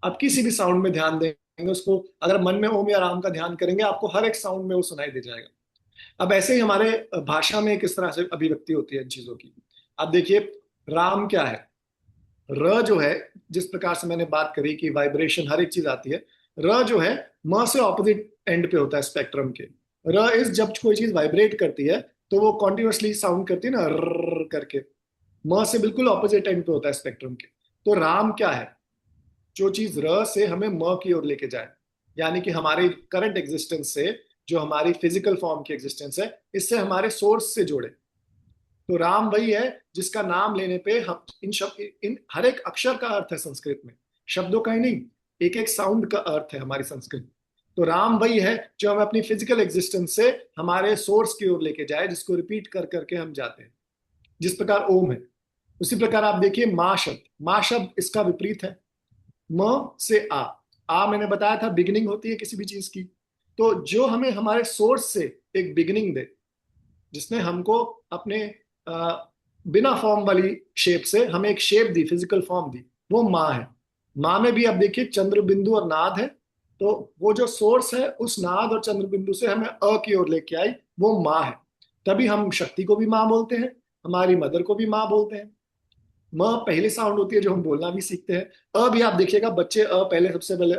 आप किसी भी साउंड में ध्यान देंगे, उसको अगर मन में ओम या राम का ध्यान करेंगे, आपको हर एक साउंड में वो सुनाई दे जाएगा। अब ऐसे ही हमारे भाषा में किस तरह से अभिव्यक्ति होती है इन चीजों की। अब देखिए, राम क्या है, र जो है, जिस प्रकार से मैंने बात करी कि वाइब्रेशन हर एक चीज आती है, र जो है म से ऑपोजिट एंड पे होता है स्पेक्ट्रम के। र इज जब कोई चीज वाइब्रेट करती है तो वो कॉन्टिन्यूसली साउंड करती है ना रर करके, म से बिल्कुल ऑपोजिट एंड पे होता है स्पेक्ट्रम के। तो राम क्या है? जो चीज र से हमें म की ओर लेके जाए, यानी कि हमारी करंट एग्जिस्टेंस से, जो हमारी फिजिकल फॉर्म की एग्जिस्टेंस है, इससे हमारे सोर्स से जोड़े। तो राम वही है जिसका नाम लेने पे हम इन शब्द, इन हर एक अक्षर का अर्थ है संस्कृत में, शब्दों का ही नहीं, एक एक साउंड का अर्थ है हमारी संस्कृत। तो राम वही है जो हमें अपनी फिजिकल एग्जिस्टेंस से हमारे सोर्स की ओर लेके जाए, जिसको रिपीट कर करके हम जाते हैं, जिस प्रकार ओम है। उसी प्रकार आप देखिए माँ शब्द, माँ शब्द इसका विपरीत है। म से आ मैंने बताया था बिगिनिंग होती है किसी भी चीज की। तो जो हमें हमारे सोर्स से एक बिगिनिंग दे, जिसने हमको अपने बिना फॉर्म वाली शेप से हमें एक शेप दी, फिजिकल फॉर्म दी, वो माँ है। माँ में भी आप देखिए चंद्र बिंदु और नाद है, तो वो जो सोर्स है उस नाद और चंद्र बिंदु से हमें अ की ओर लेके आई, वो माँ है। तभी हम शक्ति को भी माँ बोलते हैं, हमारी मदर को भी माँ बोलते हैं। म पहले साउंड होती है जो हम बोलना भी सीखते हैं। अ भी आप देखिएगा बच्चे पहले सबसे पहले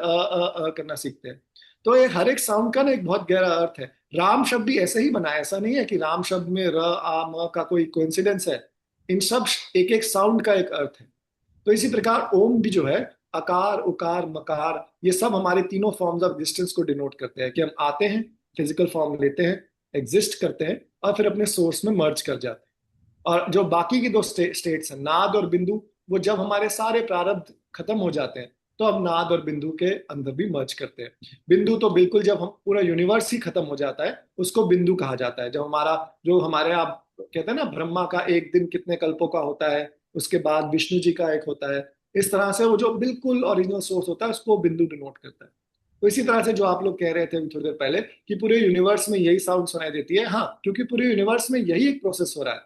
करना सीखते हैं। तो ये हर एक साउंड का ना एक बहुत गहरा अर्थ है। राम शब्द भी ऐसे ही बना है, ऐसा नहीं है कि राम शब्द में र आ म का कोई कोइंसिडेंस है। इन सब एक एक साउंड का एक अर्थ है। तो इसी प्रकार ओम भी जो है, अकार उकार मकार, ये सब हमारे तीनों फॉर्म्स ऑफ एग्जिस्टेंस को डिनोट करते हैं कि हम आते हैं, फिजिकल फॉर्म लेते हैं, एग्जिस्ट करते हैं और फिर अपने सोर्स में मर्ज कर जाते हैं। और जो बाकी की दो स्टेट्स हैं, नाद और बिंदु, वो जब हमारे सारे प्रारब्ध खत्म हो जाते हैं तो अब नाद और बिंदु के अंदर भी मर्ज करते हैं। बिंदु तो बिल्कुल जब हम पूरा यूनिवर्स ही खत्म हो जाता है उसको बिंदु कहा जाता है। जब हमारा, जो हमारे आप कहते हैं ना ब्रह्मा का एक दिन कितने कल्पों का होता है, उसके बाद विष्णु जी का एक होता है, इस तरह से वो जो बिल्कुल ओरिजिनल सोर्स होता है उसको बिंदु डिनोट करता है। तो इसी तरह से जो आप लोग कह रहे थे थोड़ी देर पहले कि पूरे यूनिवर्स में यही साउंड सुनाई देती है, हाँ, क्योंकि पूरे यूनिवर्स में यही एक प्रोसेस हो रहा है।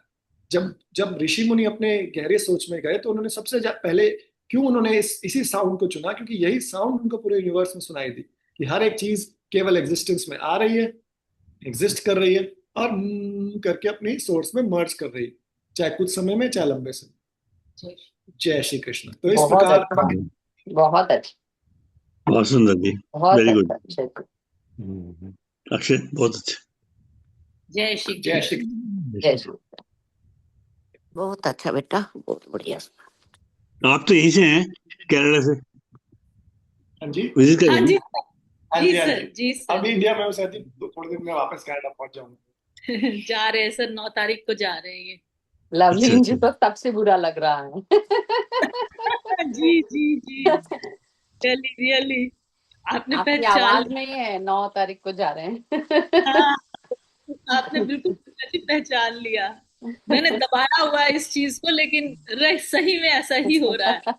जब जब ऋषि मुनि अपने गहरे सोच में गए तो उन्होंने सबसे पहले क्यों उन्होंने इसी साउंड को चुना, क्योंकि यही साउंड उनको पूरे यूनिवर्स में सुनाई दी कि हर एक चीज केवल एग्जिस्टेंस में आ रही है, एग्जिस्ट कर रही है और करके अपनी सोर्स में मर्ज कर रही है, चाहे कुछ समय में चाहे लंबे समय। जय श्री कृष्ण। तो इस बहुत प्रकार अच्छा, बहुत अच्छा, बहुत सुंदर जी, बहुत वेरी गुड। अच्छा, अक्षय। अक्षय बहुत अच्छा। जय श्री जय श्री कृष्ण। जय श्री, बहुत अच्छा बेटा, बहुत बढ़िया। आप तो यहीं से हैं, कनाडा से हाँ जी, विजिट हाँ करेंगे। जी हाँ जी जी, हाँ सर, जी। जी सर। अभी इंडिया में हूँ सर, थोड़ी देर में वापस कनाडा पहुंच जाऊंगा। जा रहे हैं सर, 9 तारीख को जा रहे हैं ये। लवलीन अच्छा जी को तब से बुरा लग रहा है। जी जी जी, रियली रियली आपने आपकी पहचान आवाज लिया। में ही है 9 तारीख को जा रहे हैं। हाँ, आपने बिल्कुल सही पहचान लिया। मैंने दबाया हुआ है इस चीज को, लेकिन सही में ऐसा ही हो रहा है।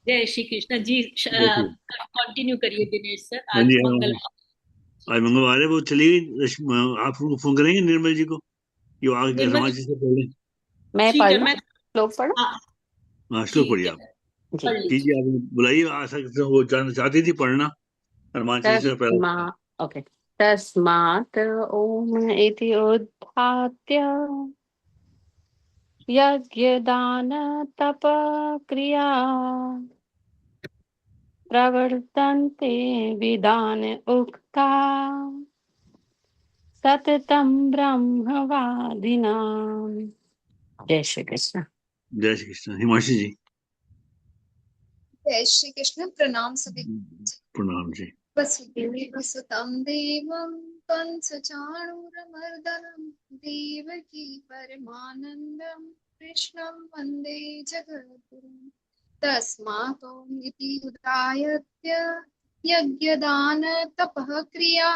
जय श्री कृष्ण जी। अच्छा। कंटिन्यू करिए दिनेश सर, हाँ आज जी, मंगल। आज मंगलवार है, वो चलिए आप उनको फोन करेंगे निर्मल जी को, ये आगे निर्मल, समाज से पहले। मैं ठीक पढ़ है, लूं, मैं, लोग पढ़ो हाँ हाँ श्लोक ठीक पढ़िए है, आप। जी। पढ़ लीजिए। कीजिए, आप बुलाइए, आ सकते वो जानना चाहती थी पढ़ना, हनुमान चालीसा पहले। तस्मा ओके, तस्मात् ओम इति उद्धात्य यज्ञदान तप क्रिया प्रवर्तन्ते विधान उक्ता सततं ब्रह्मवादिनाम्। जय श्री कृष्ण। जय श्री कृष्ण। हिमांशी जी। जय श्री कृष्ण। प्रणाम सभी। प्रणाम जी। वसुदेवसुतं देवं कंसचाणूरमर्दनं देवकी परमानन्दं कृष्णं वन्दे जगद्गुरुं। तस्मात् उदायत्य यज्ञदान तपः क्रिया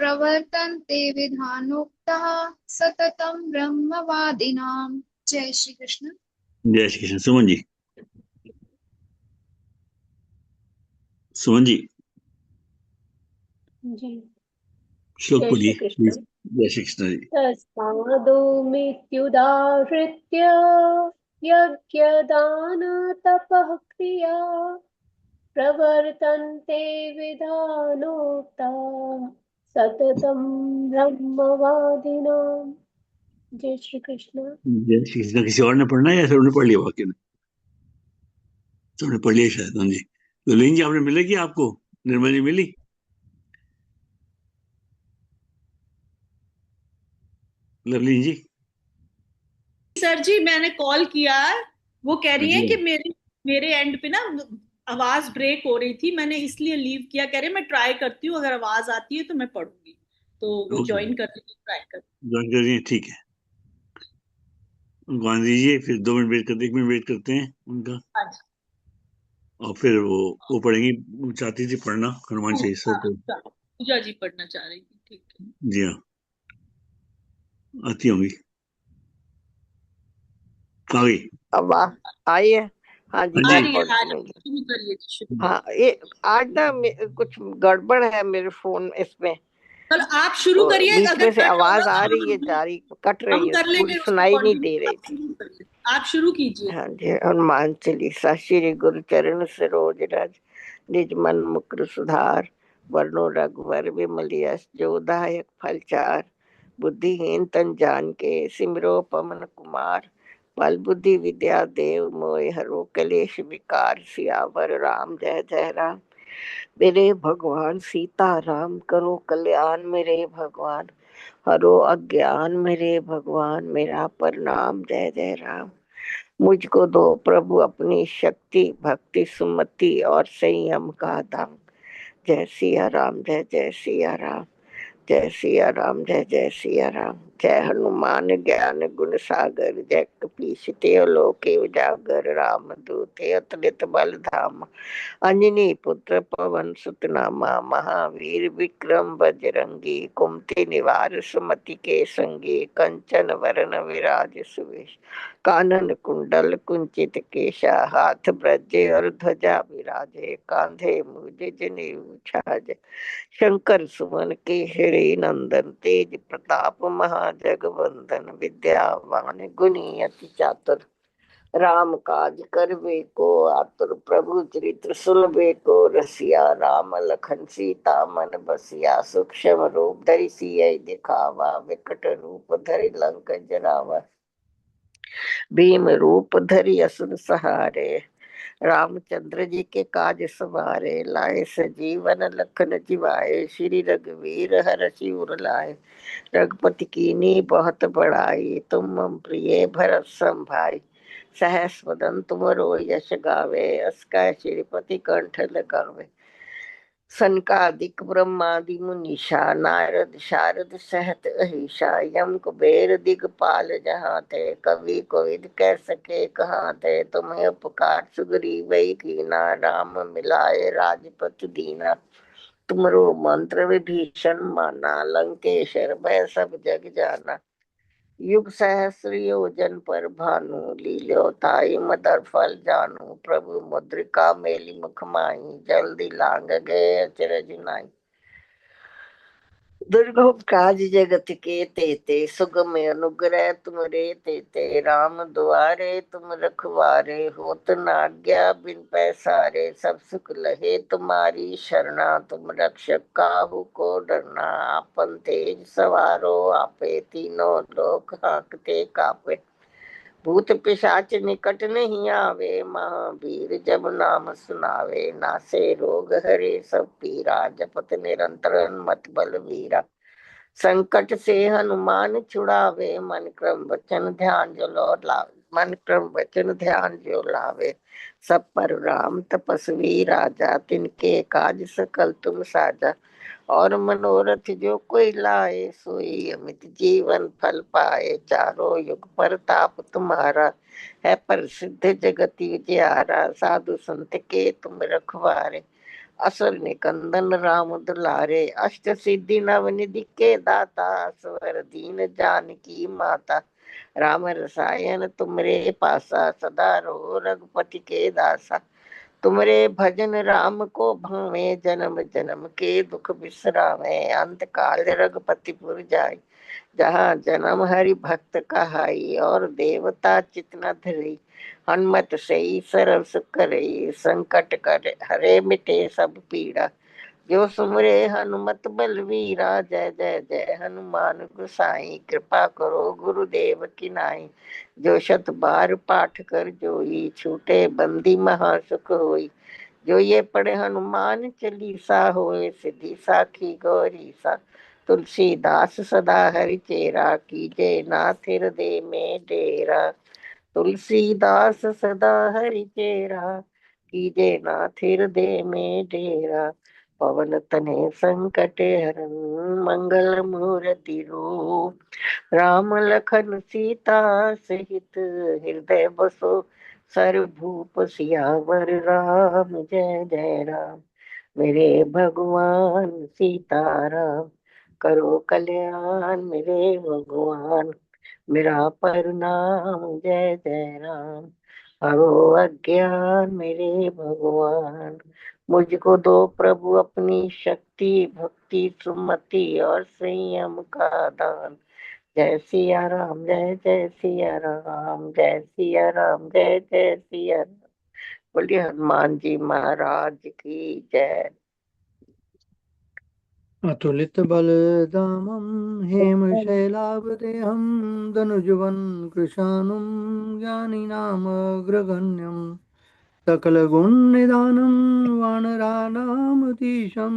प्रवर्तन्ते विधानोक्तः सततं ब्रह्मवादिनां। जय श्री कृष्ण। जय श्री कृष्ण। सुमन जी, सुमन जी जी, श्लोक जय श्री पढ़िए कृष्ण। प्लीज। जय श्री कृष्ण जी। तस्मादोमित्युदाहृत्य यज्ञदानतपः क्रिया प्रवर्तन्ते विधानोक्ता सततं ब्रह्मवादिनाम्। जय श्री कृष्ण। जय श्री कृष्ण। किसी और ने पढ़ना है या सबने पढ़ लिया वाक्य में? सबने पढ़ लिया शायद। हाँ जी, तो लिंग जी आपने मिलेगी आपको, निर्मल जी मिली? लवली जी। सर जी मैंने कॉल किया, वो कह रही है जी कि मेरे मेरे एंड पे ना आवाज ब्रेक हो रही थी, मैंने इसलिए लीव किया। कह रहे मैं ट्राई करती हूँ, अगर आवाज आती है तो मैं पढ़ूंगी। तो वो ओके, ज्वाइन कर रही थी, ट्राई कर। ज्वाइन कर रही हैं, ठीक है। उनको आने दीजिए, फिर 2 मिनट वेट करते, 1 मिनट वेट करते हैं उनका, हाँ जी, और फिर वो पढ़ेंगी। वो चाहती थी पढ़ना हनुमान हाँ, चालीसा, तो हाँ, पूजा जी पढ़ना चाह रही थी, ठीक है। जी हाँ, आती होंगी। आ गई। अब आई है। हाँ जी, हाँ आ मैं जी। रही है, पढ़ आ रही लूंगी। है, शुरू करिए जी, शुरू करिए। हाँ, ये आज ना कुछ गड़बड़ है मेरे फोन इसमें, चलो आप शुरू तो करिए, बीच अगर में से कट होगा आवाज आ तो रही है, जा रही, कट रही हम है, कर पूरी लेंगे उसको सुनाई नहीं दे कोऑर्डिनेट। रही आप थी। शुरू करिए, आप शुरू कीजिए। हाँ जी, हनुमान चालीसा। श्री गुरु चरण सरोज रज, निज मन मुकुर सुधार, वरनो रघुवर विमल यश, जो दायक फल चार। बुद्धिहीन तन जान के सिमरो पवन कुमार, बल बुद्धि विद्या देव मोहि हरो कलेश विकार। सियावर राम जय जय राम, मेरे भगवान सीता राम करो कल्याण। मेरे भगवान हरो अज्ञान, मेरे भगवान मेरा प्रणाम। जय जय राम। मुझको दो प्रभु अपनी शक्ति, भक्ति सुमति और संयम का दान। जय सिया राम, जय जय सिया राम, जय सिया राम, जय जय सिया राम। जय हनुमान ज्ञान गुण सागर, जय कपीस तिहुँ लोके उजागर। राम दूत अतुलित बल धामा, अंजनी पुत्र पवन सुत नामा। महावीर विक्रम बजरंगी, कुमति निवार सुमति के संगी। कंचन वरण विराज सुवेश, कानन कुंडल कुंचित केशा। हाथ ब्रजे और ध्वजा विराजे, कांधे मुझ जनेऊ छाजे। शंकर सुमन केसरी नंदन, तेज प्रताप महाजगवंदन। विद्यावान गुणी अति चातुर, राम काज करवे को आतुर। प्रभु चरित्र सुनबे को रसिया, राम लखन सीता मन बसिया। सूक्ष्म रूप धरि सियहि दिखावा, विकट रूप धरि लंक जरावा। भीम रूप धरि असुर सहारे, रामचंद्र जी के काज सवारे। लाए सजीवन लखन जिवाए, श्री रघुवीर हरषि उर लाए। रघुपति कीन्ही बहुत बड़ाई, तुम मम प्रिय भरत सम भाई। सहस वदन तुमरो यश गावे, अस कै श्रीपति कंठ लगावे। सनकादिक ब्रह्मादि मुनीषा, नारद शारद सहत अहिषा। यम कुबेर दिगपाल जहाँ थे, कवि कोविद कह सके कहाँ थे। तुम्हें उपकार सुग्रीव कीना, राम मिलाए राजपत दीना। तुमरो मंत्र विभीषण माना, लंकेश्वर भय सब जग जाना। युग सहस्र योजन पर भानु, लील्यो ताई मदर फल जानू। प्रभु मुद्रिका मेली मुख माही, जल्दी लांग गए अचरज नाई। दुर्गम काज जगत के तेते, सुगम अनुग्रह तुमरे तेते। राम दुआरे तुम रखवारे, होत न आज्ञा बिन पैसारे। सब सुख लहे तुम्हारी शरणा, तुम रक्षक काहू को डरना। आपन तेज सवारो आपे, तीनों लोक हांकते कापे। भूत पिशाच निकट नहीं आवे, महावीर जब नाम सुनावे। नासे रोग हरे सब पीरा, जपत निरंतर मत बल वीरा। संकट से हनुमान छुड़ावे, मन क्रम वचन ध्यान जो लावे। मन क्रम वचन ध्यान जो लावे, सब पर राम तपस्वी राजा। तिनके काज सकल तुम साजा, और मनोरथ जो कोई लाए। सोई अमित जीवन फल पाए, चारों युग परताप तुम्हारा। है प्रसिद्ध जगत उजियारा, साधु संत के तुम रखवारे। असुर निकंदन राम दुलारे, अष्ट सिद्धि नव निधि के दाता। स्वर दीन जानकी माता, राम रसायन तुमरे पासा। सदा रहो रघुपति के दासा, तुमरे भजन राम को भावे। जन्म जन्म के दुख बिसरावे, अंत काल रघुपति पुर जाय। जहाँ जन्म हरि भक्त कहाई, और देवता चित न धरई। हनुमत सही सरल सुख करई, संकट कर हरे मिटे सब पीड़ा। जो सुमरे हनुमत बलवीरा, जय जय जय हनुमान गोसाई। कृपा करो गुरुदेव की नाई, जो शत बार पाठ कर जोई। छूटे बंदी महासुख होई, जो ये पढ़े हनुमान चालीसा। होए सिद्धि साखी गौरी सा, तुलसीदास सदा हरि चेरा, कीजे नाथ हृदय में डेरा। तुलसीदास सदा हरि चेरा, कीजे नाथ हृदय में डेरा। पवन तनय संकट हरन, मंगल मूर्ति रूप। राम लखन सीता सहित, हृदय बसो सर्वभूप। सियावर राम जय जय राम, मेरे भगवान सीताराम। करो कल्याण मेरे भगवान, मेरा प्रणाम जय जय राम। हरो अज्ञान मेरे भगवान, मुझको दो प्रभु अपनी शक्ति, भक्ति सुमति और संयम का दान। जय सिया राम जय जय सिया राम, जय सिया राम जय जय सिया राम। बोलिए हनुमान जी महाराज की जय। अतुलित बलधामं हेमशैलावदेहं धनुजवन् कृशानुं ज्ञानिनामग्रगण्यं सकलगुणनिधानं वानराणामधीशं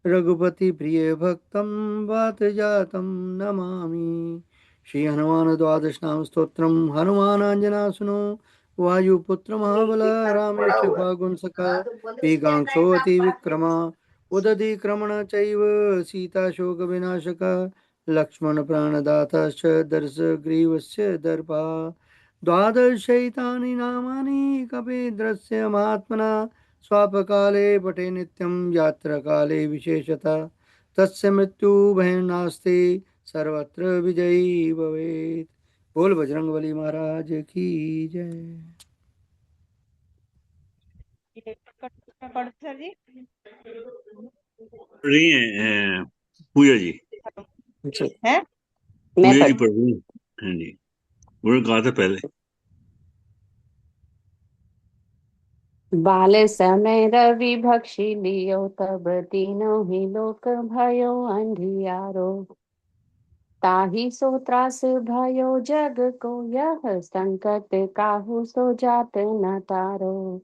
रघुपतिप्रियभक्तं वातजातं नमामि। श्री हनुमान द्वादश नाम स्तोत्रम हनुमानाञ्जनासुनो वायुपुत्र महाबल रामेश फागुन सखा पीकांक्षोऽति विक्रमा उदधि क्रमण चैव सीता शोक विनाशक लक्ष्मण प्राणदाताश्च दर्श ग्रीवस्य दर्पा। द्वादशैतानि नामानि कपिध्रस्य महात्मना स्वापकाले पठे नित्यं यात्रकाले विशेषतः तस्य मृत्यु भयनास्ति सर्वत्र विजयी भवेत्। बोल बजरंगबली महाराज की जय। सर जी पढ़ रही हैं पूजा जी, है पूजा जी पढ़ रही हैं। हाँ जी, उन्होंने कहा था पहले। बाल समय रवि भक्षी लियो, तब तीनों ही लोक भयो अंधियारो। ताहि सो त्रास भयो जग को, यह संकट काहू सो जात न तारो।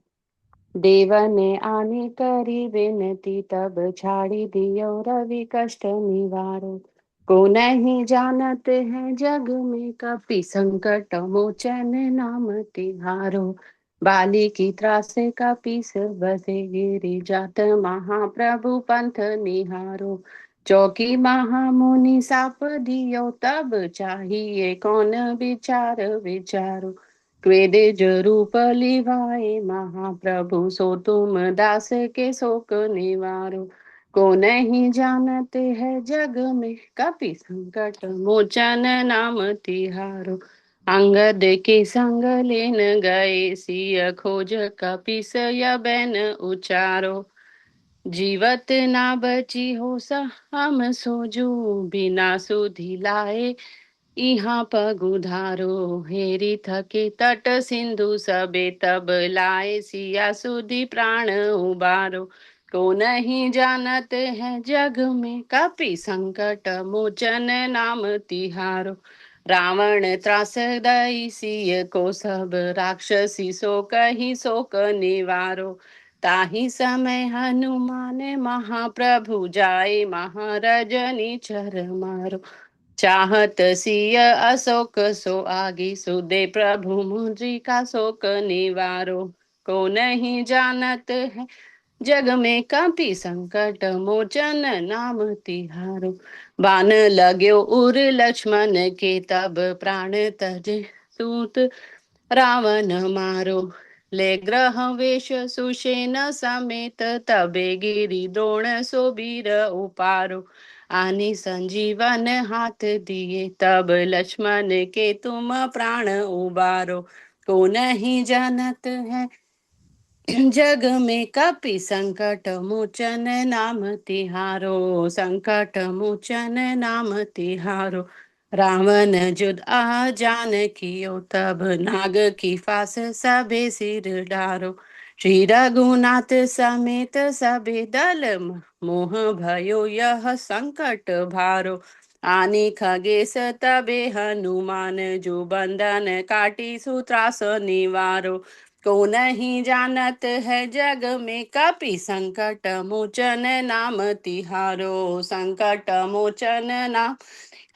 देव ने आने करी विनती, तब छाड़ी दियो रवि कष्ट निवारो। को नहीं जानत है जग में, कपि संकट मोचन नाम तिहारो। बाली की त्रास कपीस बसे, गिरि जात महाप्रभु पंथ निहारो। चौकी महामुनि साप दियो, तब चाहिए कौन विचार विचारो। क्वेदिज रूप लिवाए महाप्रभु, सो तुम दास के शोक निवारो। को नहीं जानते है जग में, कपि संकट मोचन नाम तिहारो। अंगद के संग लेन गए, सिय खोज कपीस बैन उचारो। जीवत ना बची हो हम सोजू, बिना सुधि लाए इहाँ पगुधारो। हेरी थके तट सिंधु सबे, तब लाए सिया सुधि प्राण उबारो। को नहीं जानत है जग में, कपि संकट मोचन नाम तिहारो। रावण त्रास दई सिय को, सब राक्षसी सो कही शोक निवारो। ताहि समय हनुमान महाप्रभु, जाए महारजनी चर मारो। चाहत सिय अशोक सो आगी, सुदे प्रभु मुद्रिका शोक निवारो। को नहीं जानत है जग में, कपि संकट मोचन नाम तिहारो। बान लाग्यो उर लक्ष्मण के, तब प्राण तजे सूत रावण मारो। ले ग्रह वेश सुषेण समेत, तबे गिरि द्रोण सोबीर उपारो। आनी संजीवन हाथ दिए, तब लक्ष्मण के तुम प्राण उबारो। को नहीं जानत है जग में, कपि संकट मोचन नाम तिहारो। संकट मोचन नाम तिहारो। रावण जुद आ जान कियो, तब नाग की फांस सबे सिर डारो। श्री रघुनाथ समेत सबे दल, मोह भयो यह संकट भारो। आनी खगेश तबे हनुमान, जो बंधन काटी सुत्रास निवारो। को नहीं जानत है जग में कपि संकट मोचन नाम तिहारो। संकट मोचन नाम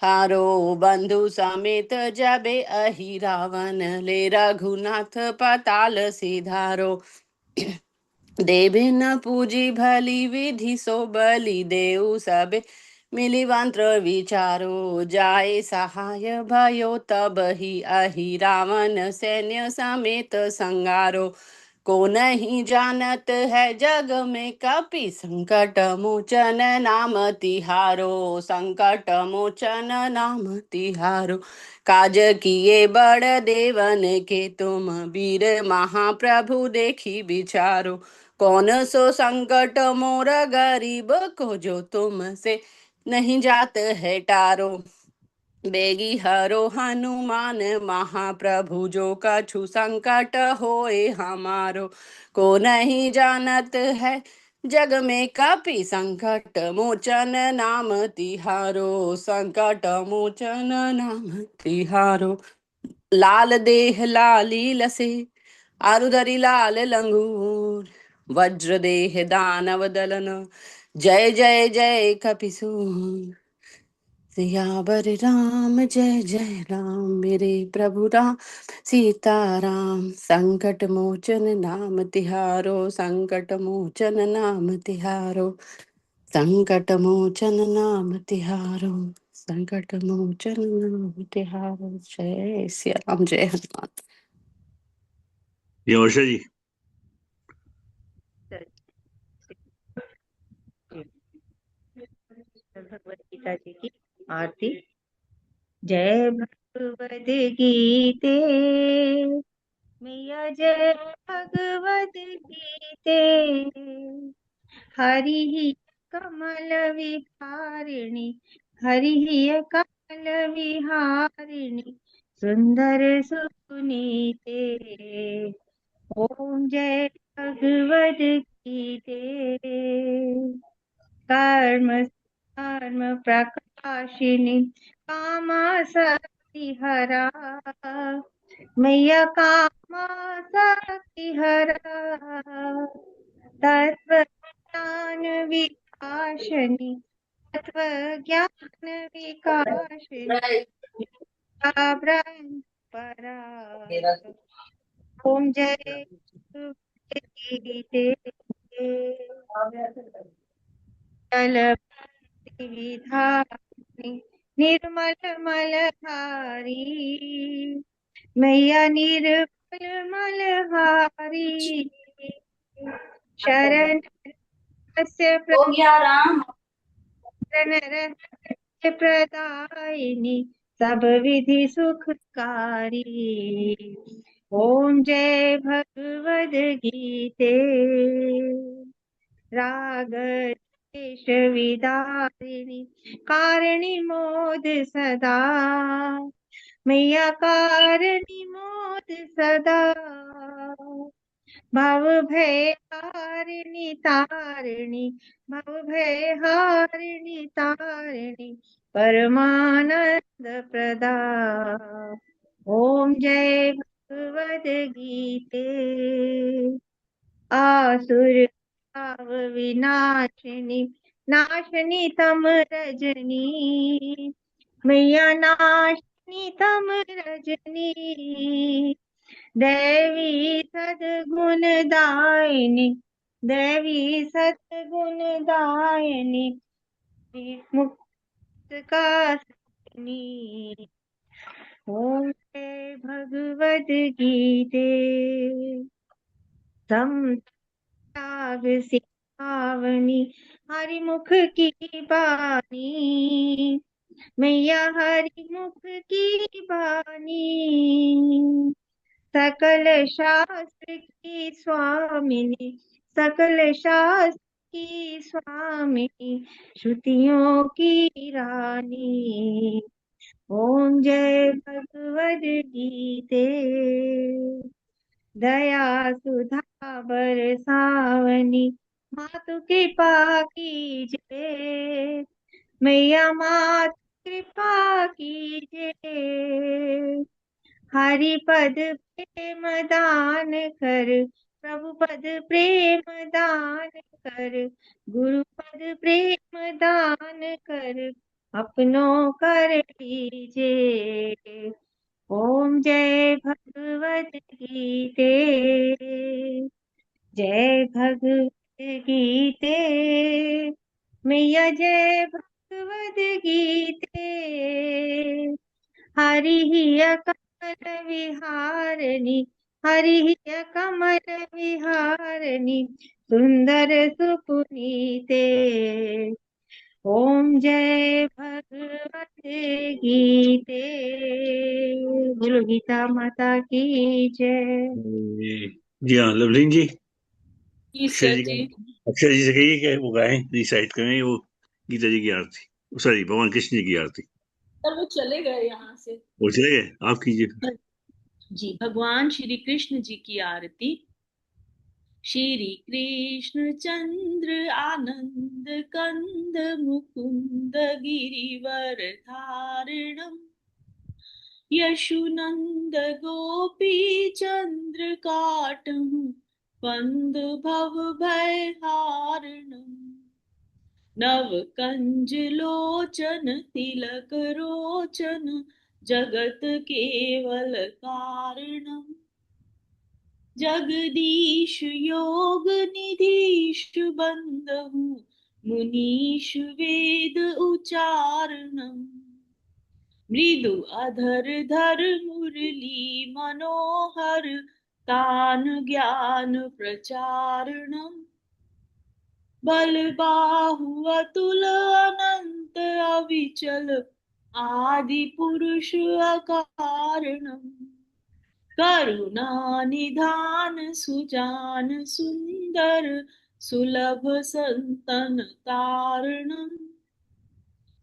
हारो बंधु समेत जबे अहि रावण ले रघुनाथ पताल सिधारो। देवी न पूजी भली विधि सो बलि देऊ सबे मिली मंत्र विचारो। जाए सहाय भयो तब ही अहि रावण सैन्य समेत संगारो। को नहीं जानत है जग में कपि संकट मोचन नाम तिहारो। संकट मोचन नाम तिहारो। काज किए बड़ देवन के तुम वीर महाप्रभु देखी विचारो। कौन सो संकट मोर गरीब को जो तुम से नहीं जात है टारो। बेगी हरो हनुमान महाप्रभु जो कछु संकट होए हमारो। को नहीं जानत है जग में कपि संकट मोचन नाम तिहारो। संकट मोचन नाम तिहारो। लाल देह लाली लसे आरुधरी लाल लंगूर। वज्र देह दानव दलन जय जय जय कपिसूर। सियावर राम जय जय राम मेरे प्रभु राम सीताराम। संकट मोचन नाम तिहारो। संकट मोचन नाम तिहारो। संकट मोचन नाम तिहारो। संकट मोचन नाम तिहारो। जय श्री राम जय हनुमान। ये वर्षा जी भगवत गीता जी की आरती। जय भगवद गीते मैया जय भगवद गीते। हरि ही कमल विहारिणी हरि ही कमल विहारिणी सुंदर सुनीते। ओम जय भगवद गीते। कर्म कर्म प्रकाशिनी कामा शक्ति हरा मैया कामा शक्ति हरा। तत्व ज्ञान विकासिनी तत्व ज्ञान विकासिनी ब्रह्म परा। ओम जय गीते जल विधानी निर्मल मलहारी मैया निर्मल मलहारी। शरण से प्रदायिनी सब विधि सुखकारी। ओम जय भगवद गीते। राग द्वेष विदारिणी कारिणी मोद सदा मैया कारिणी मोद सदा। भव भय हारिणी तारिणी भव भय हारिणी तारिणी परमानंद प्रदा। ओम जय भगवद गीते। आसुर भाव विनाशिनी नाशनी तम रजनी मैया नाशनी तम रजनी। देवी सद्गुण दायिनी देवी सद्गुण दायिनी मुक्त का सनी। ओम जय भगवद गीते। त्याग सिखावनी हरि मुख की बानी मैया हरि मुख की बानी। सकल शास्त्र की स्वामिनी सकल शास्त्र की स्वामिनी श्रुतियों की रानी। ओम जय भगवद गीते। दया सुधा बरसावनी मातु कृपा कीजिए मैया मातु कृपा कीजिए। हरि पद प्रेम दान कर, प्रभु पद प्रेम दान कर, गुरु पद प्रेम दान कर, अपनों कर लीजे। ओम जय भगवत गीते, जय भगवत गीते, मैया जय भगवत गीते। हरि कमल विहारिणी, हरि कमल विहारिणी, सुंदर सुपुनीते। ओम जय भगवत गीते। बोलो गीता माता की जय। जी हाँ लवलीन जी, जी अक्षय सर जी जी। अक्षय जी से कहिए कि वो गाएं, रिसाइट करें वो गीता जी की आरती, सॉरी भगवान कृष्ण जी की आरती। सर वो चले गए यहाँ से। वो चले गए, आप कीजिए। जी, भगवान श्री कृष्ण जी की आरती। श्री कृष्ण चंद्र आनंद कंद मुकुंद गिरिवर धारणम, यशुनंद गोपी चंद्र काटम, कंद भव भय हारणम, नव कंज लोचन तिलक रोचन, जगत केवल कारणम, जगदीश योग निधीश बंदहु, मुनीश वेद उचारणम, मृदु अधर धर मुरली मनोहर, तान ज्ञान प्रचारणम, बल बाहु अतुल अनंत अविचल, आदि पुरुष अकारणम, करुणा निधान सुजान सुंदर, सुलभ संतन तारणम,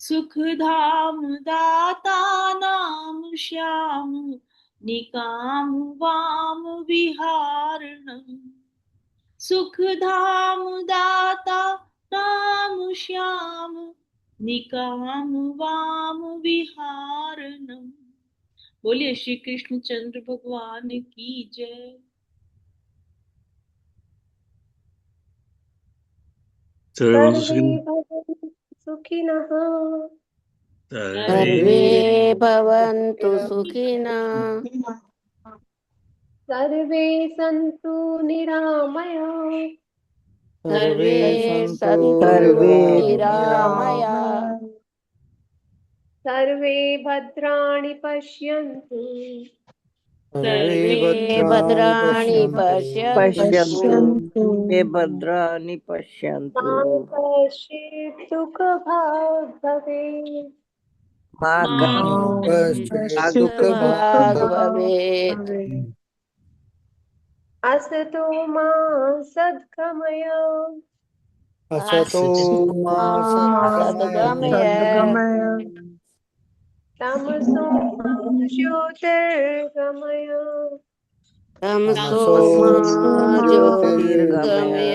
सुख धाम दाता नाम श्याम, निकाम वाम विहारणम, सुख धाम दाता नाम श्याम, निकाम वाम विहारणम। बोलिए श्री कृष्ण चंद्र भगवान की जय। सर्वे भवन्तु सुखिनः, सर्वे भवन्तु सुखिनः, सर्वे सन्तु निरामया, सर्वे सन्तु सर्वे निरामया, सर्वे भद्राणि पश्यन्तु, सर्वे भद्राणि पश्यन्तु, पश्यन्तु, हे भद्राणि पश्यन्तु, मा कश्चित् दुःखभाग् भवेत्, मा कश्चित् दुःखभाग् भवेत्, असतो मा सद्गमय, असतो मा सद्गमय, तमसो मा ज्योतिर्गमय, तमसो मा ज्योतिर्गमय,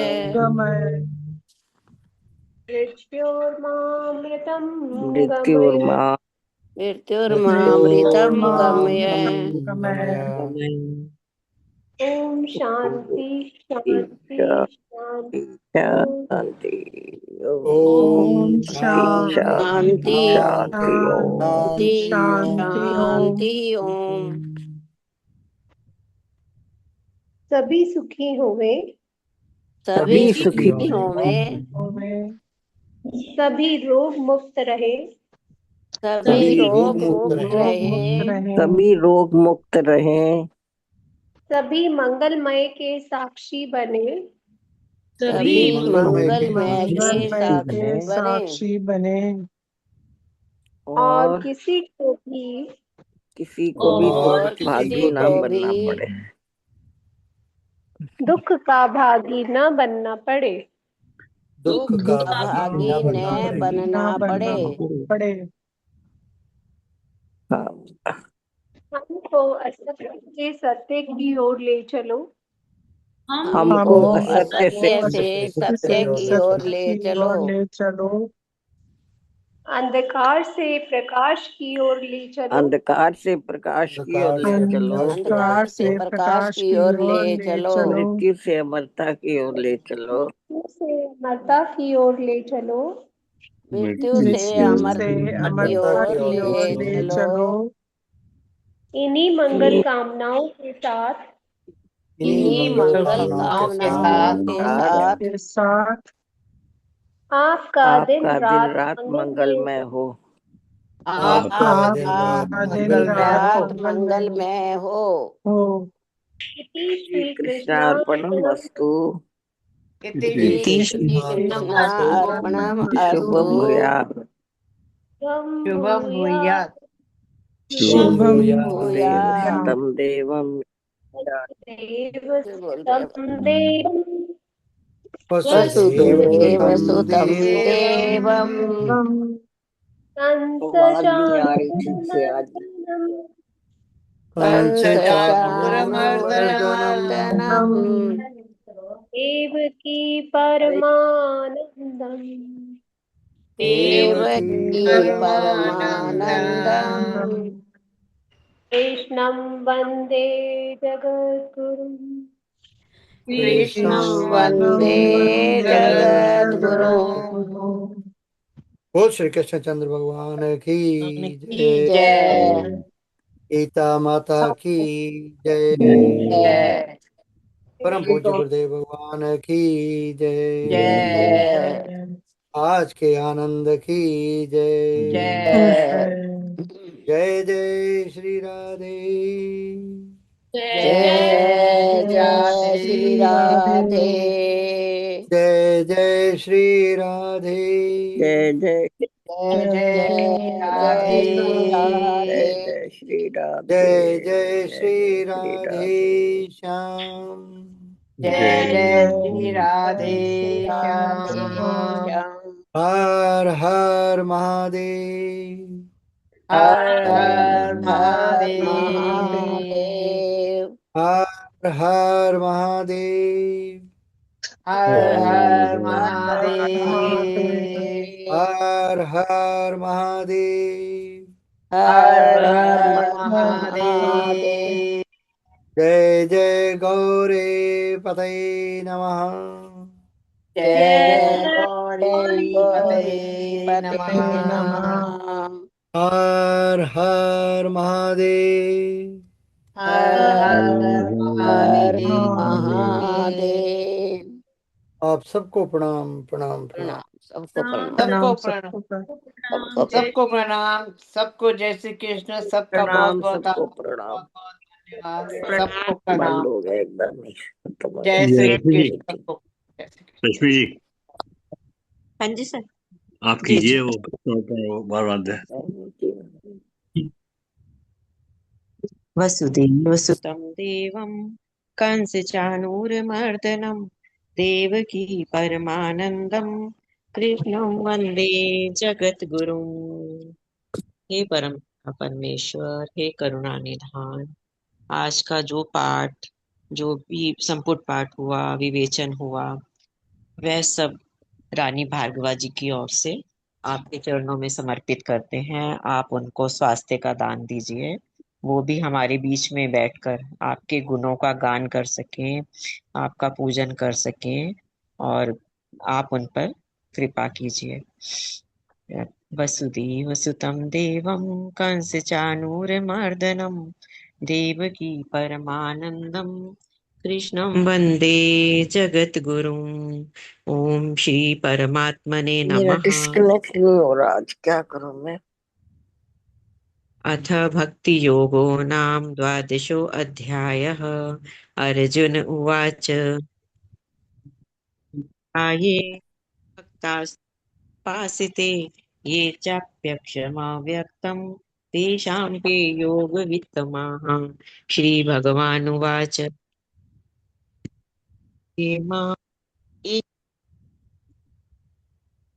मृत्योर्मामृतं गमय, मृत्युर्मा मृत्युर्मामृतं गमय। ओम शांति शांति शांति। शांति, ओम शांति शांति, शांति शांति ओम। सभी सुखी होवे, सभी सुखी होवे, सभी रोग मुक्त रहे, सभी रोग मुक्त रहे, सभी रोग मुक्त रहे, सभी मंगलमय के साक्षी बने, सभी मंगलमय के साक्षी बने, और और किसी को भी दुख भागी ना बनना पड़े, दुख का भागी न बनना पड़े। दुख का भागी न बनना पड़े। हमको असत्य से सत्य की ओर ले चलो, हमको असत्य से सत्य की ओर ले चलो, अंधकार से प्रकाश की ओर ले चलो। अंधकार से प्रकाश की ओर ले चलो। अंधकार से प्रकाश की ओर ले चलो। मृत्यु से अमरता की ओर ले चलो। मृत्यु से अमरता की ओर ले चलो। मृत्यु से मृत्यु से अमरता की अमरता ओर की ले ओर ले चलो। चलो। इन्हीं मंगल कामनाओं के साथ इन्हीं मंगल कामनाओं के साथ के साथ आपका दिन दिन रात रात मंगलमय मंगलमय हो। हो। आपका दिन रात मंगलमय हो। इति श्री कृष्णार्पणम वस्तु। इति श्री कृष्ण अर्पणम अस्तु। शुभम भूयात्। शुभम भूयात्। शुभम देव भूयात्। सुतम देवम। देव बोल रहे हैं। सुतं देवं वसुदेव सुतम देवम आवाज नहीं आ रही ठीक से आज। कंस चाणूरमर्दनम देवकी परमानंदम देवकी परमानंदम कृष्णं वन्दे जगद्गुरुम्। कृष्णं वंदे जगद्गुरु। बोल श्री कृष्णचंद्र भगवान की की जय। जय। गीता माता की जय। जय परम पूज्य गुरुदेव भगवान की जय। जय आज के आनंद की जय। जय जय जय श्री राधे। जय जय श्री राधे। जय जय श्री राधे। जय जय जय जय राधे। जय श्री राधे। जय जय श्री राधे श्याम। जय जय श्री राधे श्याम। हर हर महादेव। हर हर महादेव। हर हर महादेव। हर हर महादेव। हर हर महादेव। हर हर महादेव। जय जय गौरे पतये नमः। जय गौरी पते नमः। हर हर महादेव। हर हर महादेव। आप सबको प्रणाम प्रणाम प्रणाम। सबको प्रणाम। प्रणाम सबको सबको प्रणाम। सबको प्रणाम। सबको जय श्री कृष्ण। सबका बहुत प्रणाम बहुत सबको प्रणाम। धन्यवाद। सबको बंद प्रणाम। हो गया एकदम ही खत्म हो जय गया। श्री रश्मि जी, कृष्ण। सबको जय श्री कृष्ण। रश्मि जी, हाँ जी सर। आप जी कीजिए जी। वो बार बार है। वसुदेव सुतं देवं कंसचाणूरमर्दनं देवकी परमानंदम कृष्णं वंदे जगद्गुरुम्। हे परम परमेश्वर, हे करुणा निधान, आज का जो पाठ, जो भी संपुट पाठ हुआ, विवेचन हुआ, वह सब रानी भार्गवा जी की ओर से आपके चरणों में समर्पित करते हैं। आप उनको स्वास्थ्य का दान दीजिए, वो भी हमारे बीच में बैठकर आपके गुणों का गान कर सकें, आपका पूजन कर सकें, और आप उन पर कृपा कीजिए। वसुदेव सुतं देवं कंसचाणूरमर्दनं देवकी परमानंदम कृष्णं वंदे जगद्गुरुम्। ओम श्री परमात्मने मेरा नमः। डिस्कनेक्ट नहीं हो रहा आज, क्या करूं मैं। अथ भक्ति योगो नाम द्वादशो अध्यायः। अर्जुन उवाच आये भक्तास्पासिते ये चाप्यक्षमाव्यक्तं तेषां के योगवित्तमाः। श्रीभगवानुवाच ये मां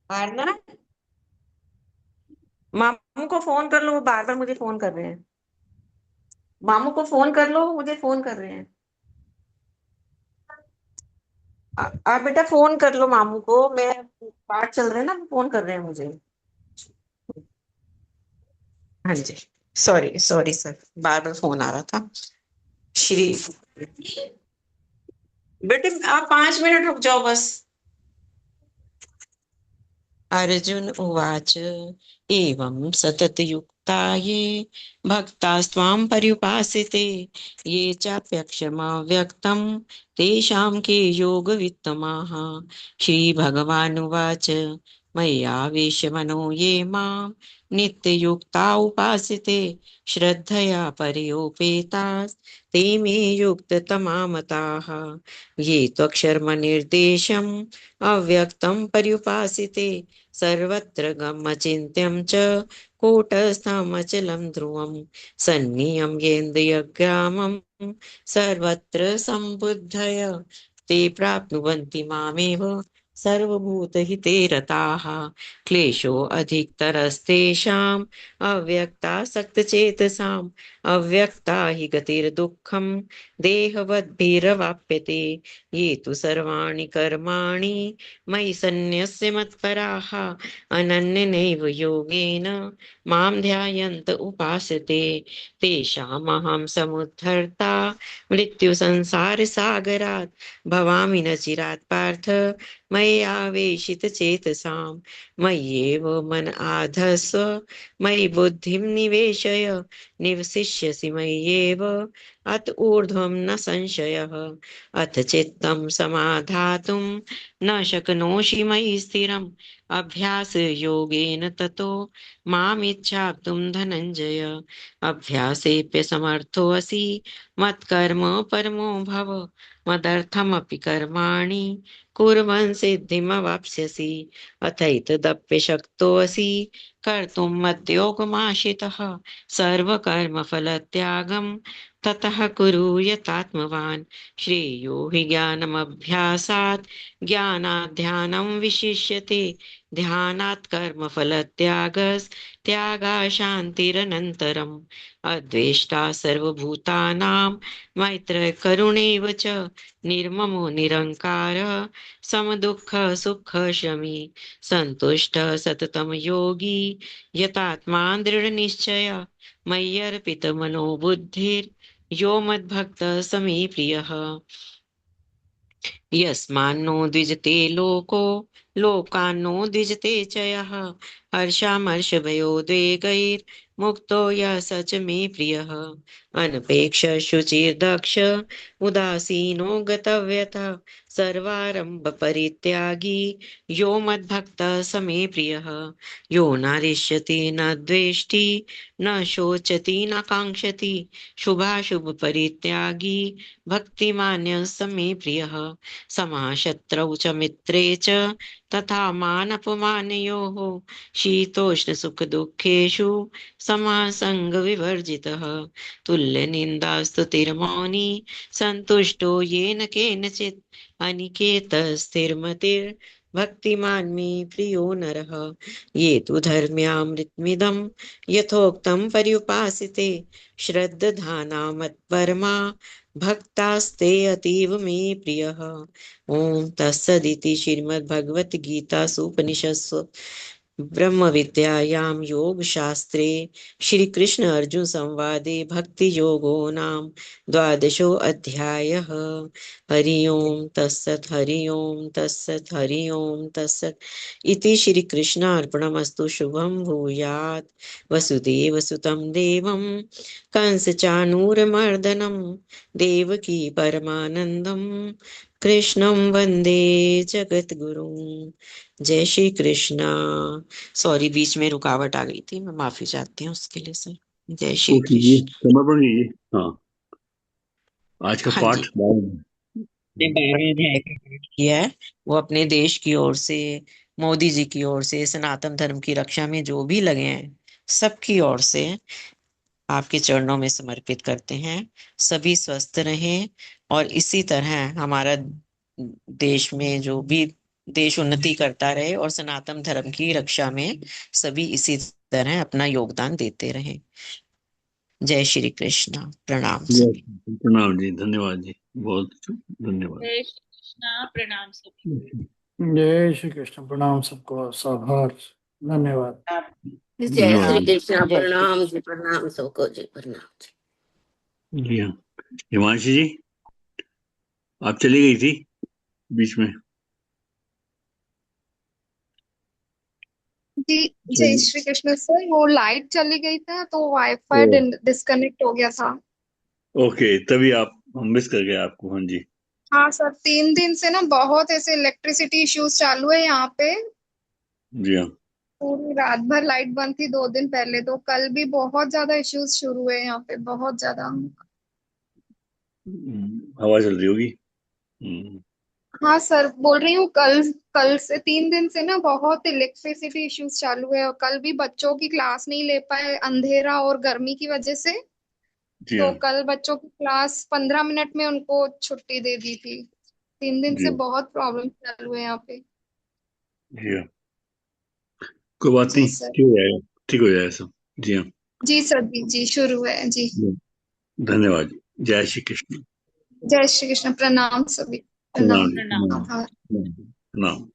मारना, मामू को फोन कर लो, वो बार बार मुझे फोन कर रहे हैं। मामू को फोन कर लो, मुझे फोन कर रहे हैं। आप बेटा फोन कर लो मामू को, मैं पाठ चल रहे हैं ना, फोन कर रहे हैं मुझे। हाँ जी, सॉरी सॉरी सर, बार बार फोन आ रहा था। श्री बेटे आप 5 मिनट रुक जाओ बस। अर्जुन उवाच एवं सततयुक्ता ये भक्तास्त्वां पर्युपासिते ये चाप्यक्षरमव्यक्तं तेषां के योगवित्तमाः। श्रीभगवानुवाच मय्यावेशमनो ये मां नित्ययुक्ता उपासिते श्रद्धया पर्योपेतास् ते मे युक्ततमा मताः। ये त्वक्षरमनिर्देशम् अव्यक्तं पर्युपासिते सर्वत्र गमचिन्त्यं च कूटस्थमचलं ध्रुवं सन्नियम्येन्द्रियग्रामं सर्वत्र सम्बुद्धय ते प्राप्नुवन्ति मामेव सर्वभूतहिते रताः। क्लेशो अधिकतरस्तेषाम् अव्यक्तासक्तचेतसाम् अव्यक्ता हि गतिर्दुःखं देहवद्भिरवाप्यते ये तु सर्वाणि कर्माणि मयि सन्न्यस्य मत्पराः अनन्यनैव योगेन मां ध्यायन्त उपासते तेषामहं समुद्धर्ता मृत्युसंसारसागरात् भवामि न चिरात् पार्थ मय्यावेशितचेतसाम्। मय्येव मन आधस्व मयि बुद्धिं निवेशय निवसिष्यसि मय्येव अत ऊर्ध्वं न संशयः। अथ चित्तं समाधातुं न शक्नोषि मयि स्थिरम् अभ्यासयोगेन ततो मामिच्छाप्तुं धनञ्जय। अभ्यासेऽप्यसमर्थोऽसि मत्कर्म परमो भव मदर्थमपि कर्माणि कुर्वन् सिद्धिमवाप्स्यसि। अथैतदप्यशक्तोऽसि कर्तुं मद्योगमाश्रितः सर्वकर्मफलत्यागं ततः कुरु यतात्मवान्। श्रेयो हि ज्ञानमभ्यासात् ज्ञानात् ध्यानं विशिष्यते ध्यानात् कर्मफलत्यागस्त्यागात् शान्तिरनन्तरम्। अद्वेष्टा सर्वभूतानां मैत्रः करुणैव च निर्ममो निरङ्कारः समदुःखसुखशमी सन्तुष्टः सततं योगी यतात्मा दृढनिश्चय मय्यर्पितमनो बुद्धिर्यो मद्भक्तः स मे प्रियः। यस्मान्नो द्विजते लोको लोकान्नो द्विजते च यः हर्षामर्षभयोद्वेगैर्मुक्तो यः स च मे प्रियः। अनपेक्ष शुचिर्दक्ष उदासीनो गतव्यतः सर्वारम्भ परित्यागी यो मद्भक्तः स मे प्रियः। यो न हृष्यति न द्वेष्टि न शोचति न काङ्क्षति शुभाशुभ परित्यागी भक्तिमान्यः स मे प्रियः। समः शत्रौ च मित्रे च तथा मानपमानयोः शीतोष्णसुखदुःखेषु समः सङ्गविवर्जितः। तुल्यनिन्दास्तुतिर्मौनी सन्तुष्टो येन केनचित् अनिकेतस्थिरमतिर्भक्तिमान् मे प्रियो नरः। ये तु धर्म्यामृतमिदं यथोक्तं पर्युपासिते श्रद्धाना मत्परमा भक्तास्ते अतीव मे प्रियः। ओम तत्सदिति श्रीमद्भगवद्गीतासूपनिषत्सु ब्रह्म विद्यायां योग शास्त्रे श्री कृष्ण अर्जुन संवादे भक्ति योगो नाम 12 अध्यायः। हरि ओम तत्सत् हरि ओम तत्सत् हरि ओम तत्सत् इति श्री कृष्णार्पणमस्तु। शुभं भूयात्। वसुदेव सुतं देवं कंसचाणूरमर्दनं देवकी परमानंदं कृष्णं वंदे जगत गुरु। जय श्री कृष्णा। सॉरी बीच में रुकावट आ गई थी, मैं माफी चाहती हूँ उसके लिए सर। जय श्री ओके जी, कृष्ण। समर्पण कीजिए। हाँ, आज का हाँ पाठ जी, ने 12वें अध्याय का पाठ किया है। वो अपने देश की ओर से, मोदी जी की ओर से, सनातन धर्म की रक्षा में जो भी लगे हैं सबकी ओर से आपके चरणों में समर्पित करते हैं। सभी स्वस्थ रहें और इसी तरह हमारा देश में जो भी देश उन्नति करता रहे और सनातन धर्म की रक्षा में सभी इसी तरह अपना योगदान देते रहें। जय श्री कृष्ण। प्रणाम सभी। प्रणाम जी, धन्यवाद जी, बहुत धन्यवाद। जय श्री कृष्णा। प्रणाम सभी। जय श्री कृष्ण। प्रणाम सबको, साभार, धन्यवाद। जय श्री धन्यवाद कृष्ण। जय श्री प्रणाम जी, प्रणाम सबको जी, प्रणाम जी। जी हाँ। हिमांशी जी, आप चली गई थी बीच में। जी जय श्री कृष्ण सर, वो लाइट चली गई था तो वाईफाई ओ, डिस्कनेक्ट हो गया था। ओके, तभी आप हम मिस कर गए आपको। हाँ जी। हाँ सर, 3 दिन से ना बहुत ऐसे इलेक्ट्रिसिटी इश्यूज चालू है यहाँ पे। जी हाँ। पूरी रात भर लाइट बंद थी 2 दिन पहले, तो कल भी बहुत ज्यादा इश्यूज शुरू हुए यहाँ पे, बहुत ज्यादा। हवा चल रही होगी। हम्म, हाँ सर, बोल रही हूँ कल कल से 3 दिन से ना बहुत इलेक्ट्रिसिटी इश्यूज चालू है, और कल भी बच्चों की क्लास नहीं ले पाए, अंधेरा और गर्मी की वजह से। जी तो हाँ। कल बच्चों की क्लास 15 मिनट में उनको छुट्टी दे दी थी। 3 दिन जी से हाँ। बहुत प्रॉब्लम चालू है यहाँ पे। जी हाँ, कोई बात जी नहीं, सर। ठीक हो जाएगा, ठीक हो जाएगा सब। जी हाँ। जी सर, जी शुरू है जी। धन्यवाद जी। जय श्री कृष्ण। जय श्री कृष्ण। प्रणाम सभी। प्रणाम प्रणाम। जी, प्रणाम आभार। प्रणाम।